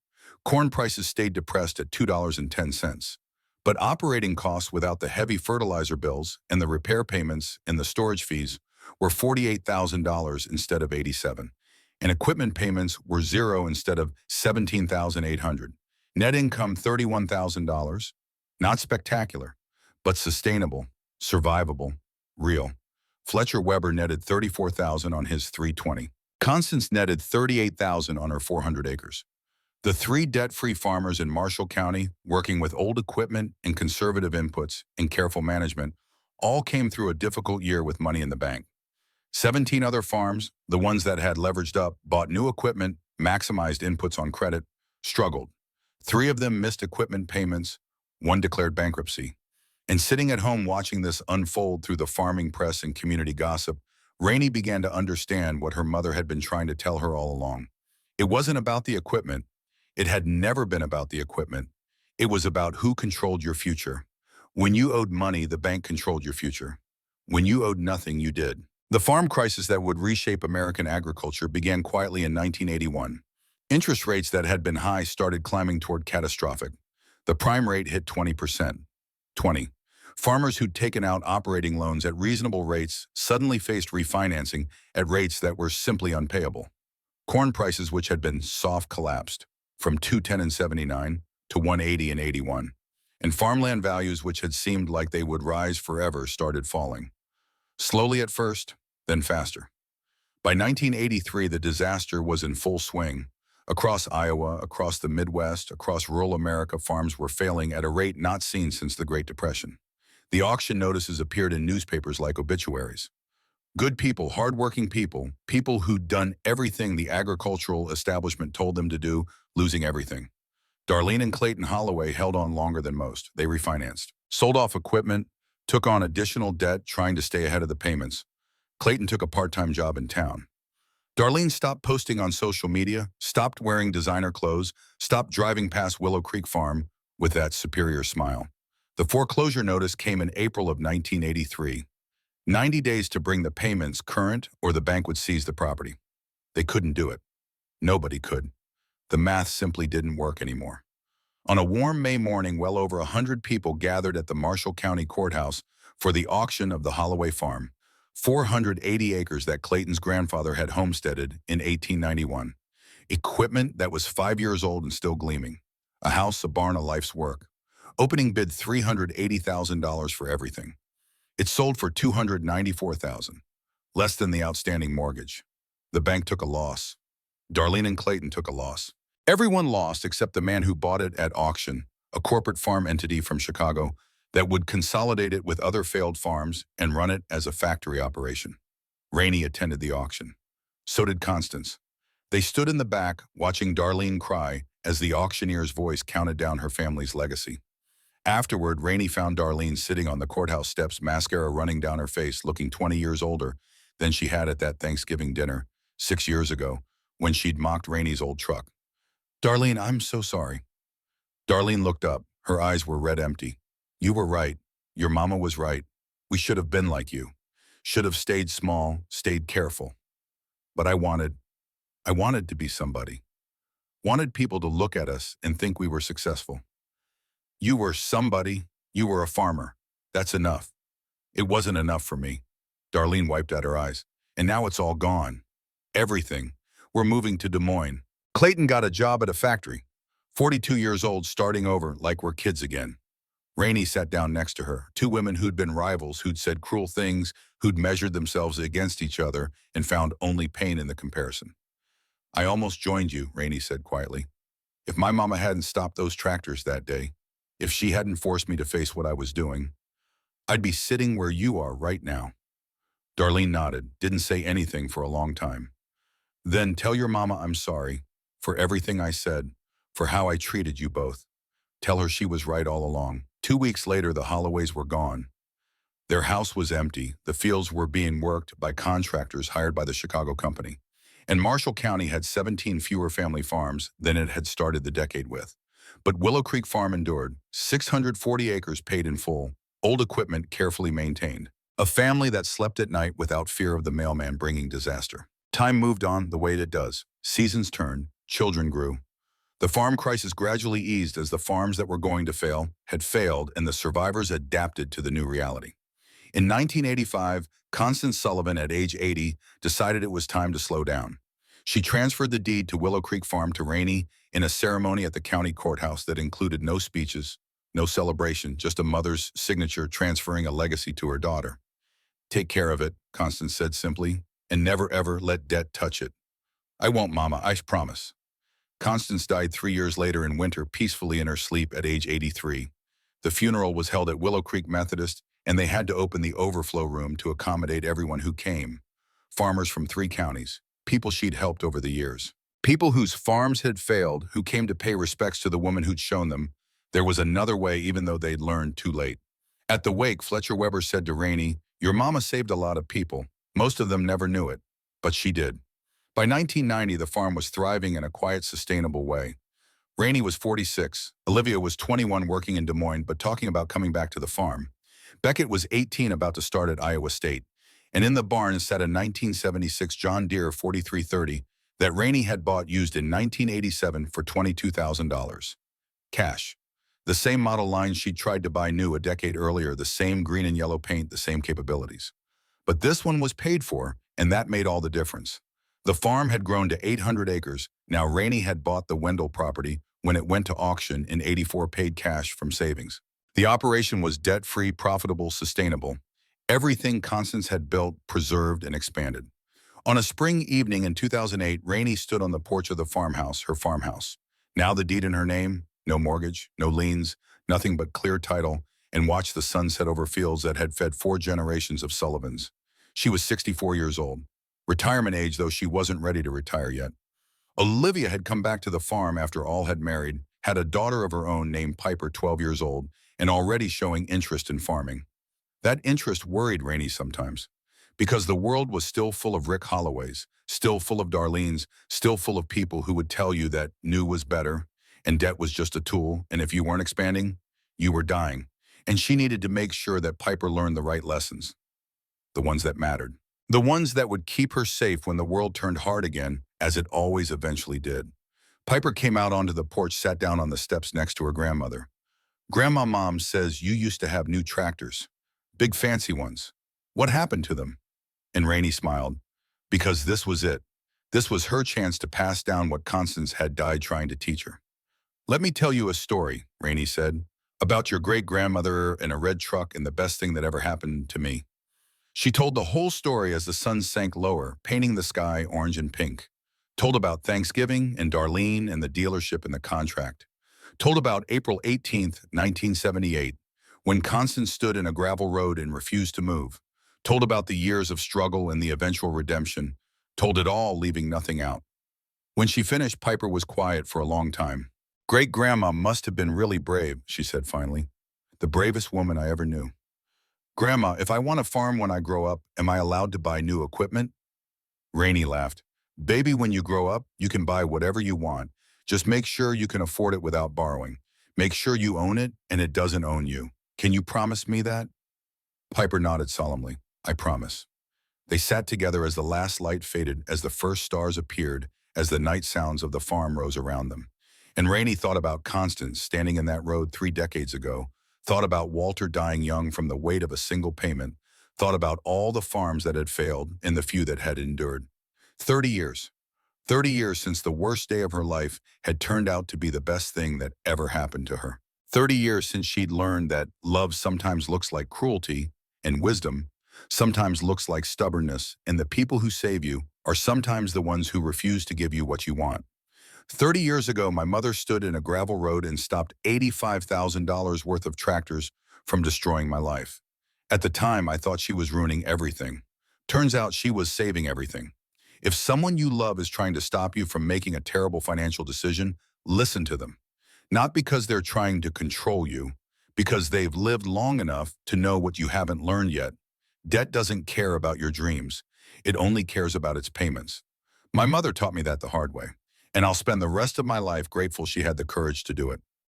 Corn prices stayed depressed at $2.10. But operating costs without the heavy fertilizer bills and the repair payments and the storage fees were $48,000 instead of $87,000. And equipment payments were zero instead of $17,800. Net income $31,000. Not spectacular, but sustainable, survivable, real. Fletcher Weber netted $34,000 on his 320. Constance netted $38,000 on her 400 acres. The three debt-free farmers in Marshall County, working with old equipment and conservative inputs and careful management, all came through a difficult year with money in the bank. 17 other farms, the ones that had leveraged up, bought new equipment, maximized inputs on credit, struggled. 3 of them missed equipment payments, 1 declared bankruptcy. And sitting at home watching this unfold through the farming press and community gossip, Rainey began to understand what her mother had been trying to tell her all along. It wasn't about the equipment. It had never been about the equipment. It was about who controlled your future. When you owed money, the bank controlled your future. When you owed nothing, you did. The farm crisis that would reshape American agriculture began quietly in 1981. Interest rates that had been high started climbing toward catastrophic. The prime rate hit 20%. 20. Farmers who'd taken out operating loans at reasonable rates suddenly faced refinancing at rates that were simply unpayable. Corn prices, which had been soft, collapsed from $210 in 79 to $180 in 81. And farmland values, which had seemed like they would rise forever, started falling. Slowly at first, then faster. By 1983, the disaster was in full swing. Across Iowa, across the Midwest, across rural America, farms were failing at a rate not seen since the Great Depression. The auction notices appeared in newspapers like obituaries. Good people, hardworking people, people who'd done everything the agricultural establishment told them to do, losing everything. Darlene and Clayton Holloway held on longer than most. They refinanced, sold off equipment, took on additional debt trying to stay ahead of the payments. Clayton took a part-time job in town. Darlene stopped posting on social media, stopped wearing designer clothes, stopped driving past Willow Creek Farm with that superior smile. The foreclosure notice came in April of 1983. 90 days to bring the payments current or the bank would seize the property. They couldn't do it. Nobody could. The math simply didn't work anymore. On a warm May morning, well over 100 people gathered at the Marshall County Courthouse for the auction of the Holloway Farm, 480 acres that Clayton's grandfather had homesteaded in 1891. Equipment that was 5 years old and still gleaming. A house, a barn, a life's work. Opening bid $380,000 for everything. It sold for $294,000, less than the outstanding mortgage. The bank took a loss. Darlene and Clayton took a loss. Everyone lost except the man who bought it at auction, a corporate farm entity from Chicago that would consolidate it with other failed farms and run it as a factory operation. Rainey attended the auction. So did Constance. They stood in the back, watching Darlene cry as the auctioneer's voice counted down her family's legacy. Afterward, Rainey found Darlene sitting on the courthouse steps, mascara running down her face, looking 20 years older than she had at that Thanksgiving dinner 6 years ago when she'd mocked Rainey's old truck. "Darlene, I'm so sorry." Darlene looked up. Her eyes were red empty. "You were right. Your mama was right. We should have been like you. Should have stayed small, stayed careful. But I wanted to be somebody. Wanted people to look at us and think we were successful. You were somebody. You were a farmer. That's enough. It wasn't enough for me." Darlene wiped at her eyes. "And now it's all gone. Everything. We're moving to Des Moines. Clayton got a job at a factory. 42 years old, starting over like we're kids again." Rainey sat down next to her, two women who'd been rivals, who'd said cruel things, who'd measured themselves against each other and found only pain in the comparison. "I almost joined you," Rainey said quietly. "If my mama hadn't stopped those tractors that day, if she hadn't forced me to face what I was doing, I'd be sitting where you are right now." Darlene nodded, didn't say anything for a long time. "Then tell your mama I'm sorry for everything I said, for how I treated you both. Tell her she was right all along." 2 weeks later, the Holloways were gone. Their house was empty. The fields were being worked by contractors hired by the Chicago company. And Marshall County had 17 fewer family farms than it had started the decade with. But Willow Creek Farm endured. 640 acres paid in full, old equipment carefully maintained. A family that slept at night without fear of the mailman bringing disaster. Time moved on the way it does. Seasons turned, children grew. The farm crisis gradually eased as the farms that were going to fail had failed and the survivors adapted to the new reality. In 1985, Constance Sullivan, at age 80, decided it was time to slow down. She transferred the deed to Willow Creek Farm to Rainey in a ceremony at the county courthouse that included no speeches, no celebration, just a mother's signature transferring a legacy to her daughter. "Take care of it," Constance said simply, "and never ever let debt touch it." "I won't, Mama, I promise." Constance died 3 years later in winter, peacefully in her sleep at age 83. The funeral was held at Willow Creek Methodist, and they had to open the overflow room to accommodate everyone who came. Farmers from 3 counties, people she'd helped over the years. People whose farms had failed, who came to pay respects to the woman who'd shown them there was another way even though they'd learned too late. At the wake, Fletcher Weber said to Rainey, "Your mama saved a lot of people. Most of them never knew it, but she did." By 1990, the farm was thriving in a quiet, sustainable way. Rainey was 46. Olivia was 21, working in Des Moines, but talking about coming back to the farm. Beckett was 18, about to start at Iowa State. And in the barn sat a 1976 John Deere 4330 that Rainey had bought used in 1987 for $22,000. Cash. The same model line she'd tried to buy new a decade earlier, the same green and yellow paint, the same capabilities. But this one was paid for, and that made all the difference. The farm had grown to 800 acres. Now Rainey had bought the Wendell property when it went to auction in '84, paid cash from savings. The operation was debt-free, profitable, sustainable. Everything Constance had built, preserved, and expanded. On a spring evening in 2008, Rainey stood on the porch of the farmhouse, her farmhouse. Now the deed in her name, no mortgage, no liens, nothing but clear title, and watched the sun set over fields that had fed 4 generations of Sullivans. She was 64 years old. Retirement age, though she wasn't ready to retire yet. Olivia had come back to the farm after all had married, had a daughter of her own named Piper, 12 years old, and already showing interest in farming. That interest worried Rainey sometimes, because the world was still full of Rick Holloways, still full of Darlenes, still full of people who would tell you that new was better, and debt was just a tool, and if you weren't expanding, you were dying. And she needed to make sure that Piper learned the right lessons, the ones that mattered. The ones that would keep her safe when the world turned hard again, as it always eventually did. Piper came out onto the porch, sat down on the steps next to her grandmother. "Grandma, Mom says you used to have new tractors, big fancy ones. What happened to them?" And Rainey smiled, because this was it. This was her chance to pass down what Constance had died trying to teach her. "Let me tell you a story," Rainey said, "about your great-grandmother and a red truck and the best thing that ever happened to me." She told the whole story as the sun sank lower, painting the sky orange and pink. Told about Thanksgiving and Darlene and the dealership and the contract. Told about April 18th, 1978, when Constance stood in a gravel road and refused to move. Told about the years of struggle and the eventual redemption. Told it all, leaving nothing out. When she finished, Piper was quiet for a long time. Great-grandma must have been really brave, she said finally. The bravest woman I ever knew. Grandma, if I want a farm when I grow up, am I allowed to buy new equipment? Rainey laughed. Baby, when you grow up, you can buy whatever you want. Just make sure you can afford it without borrowing. Make sure you own it and it doesn't own you. Can you promise me that? Piper nodded solemnly. I promise. They sat together as the last light faded, as the first stars appeared, as the night sounds of the farm rose around them. And Rainey thought about Constance standing in that road 3 decades ago, thought about Walter dying young from the weight of a single payment, thought about all the farms that had failed and the few that had endured. 30 years. 30 years since the worst day of her life had turned out to be the best thing that ever happened to her. 30 years since she'd learned that love sometimes looks like cruelty, and wisdom sometimes looks like stubbornness, and the people who save you are sometimes the ones who refuse to give you what you want. 30 years ago, my mother stood in a gravel road and stopped $85,000 worth of tractors from destroying my life. At the time, I thought she was ruining everything. Turns out she was saving everything. If someone you love is trying to stop you from making a terrible financial decision, listen to them. Not because they're trying to control you, because they've lived long enough to know what you haven't learned yet. Debt doesn't care about your dreams. It only cares about its payments. My mother taught me that the hard way, and I'll spend the rest of my life grateful she had the courage to do it.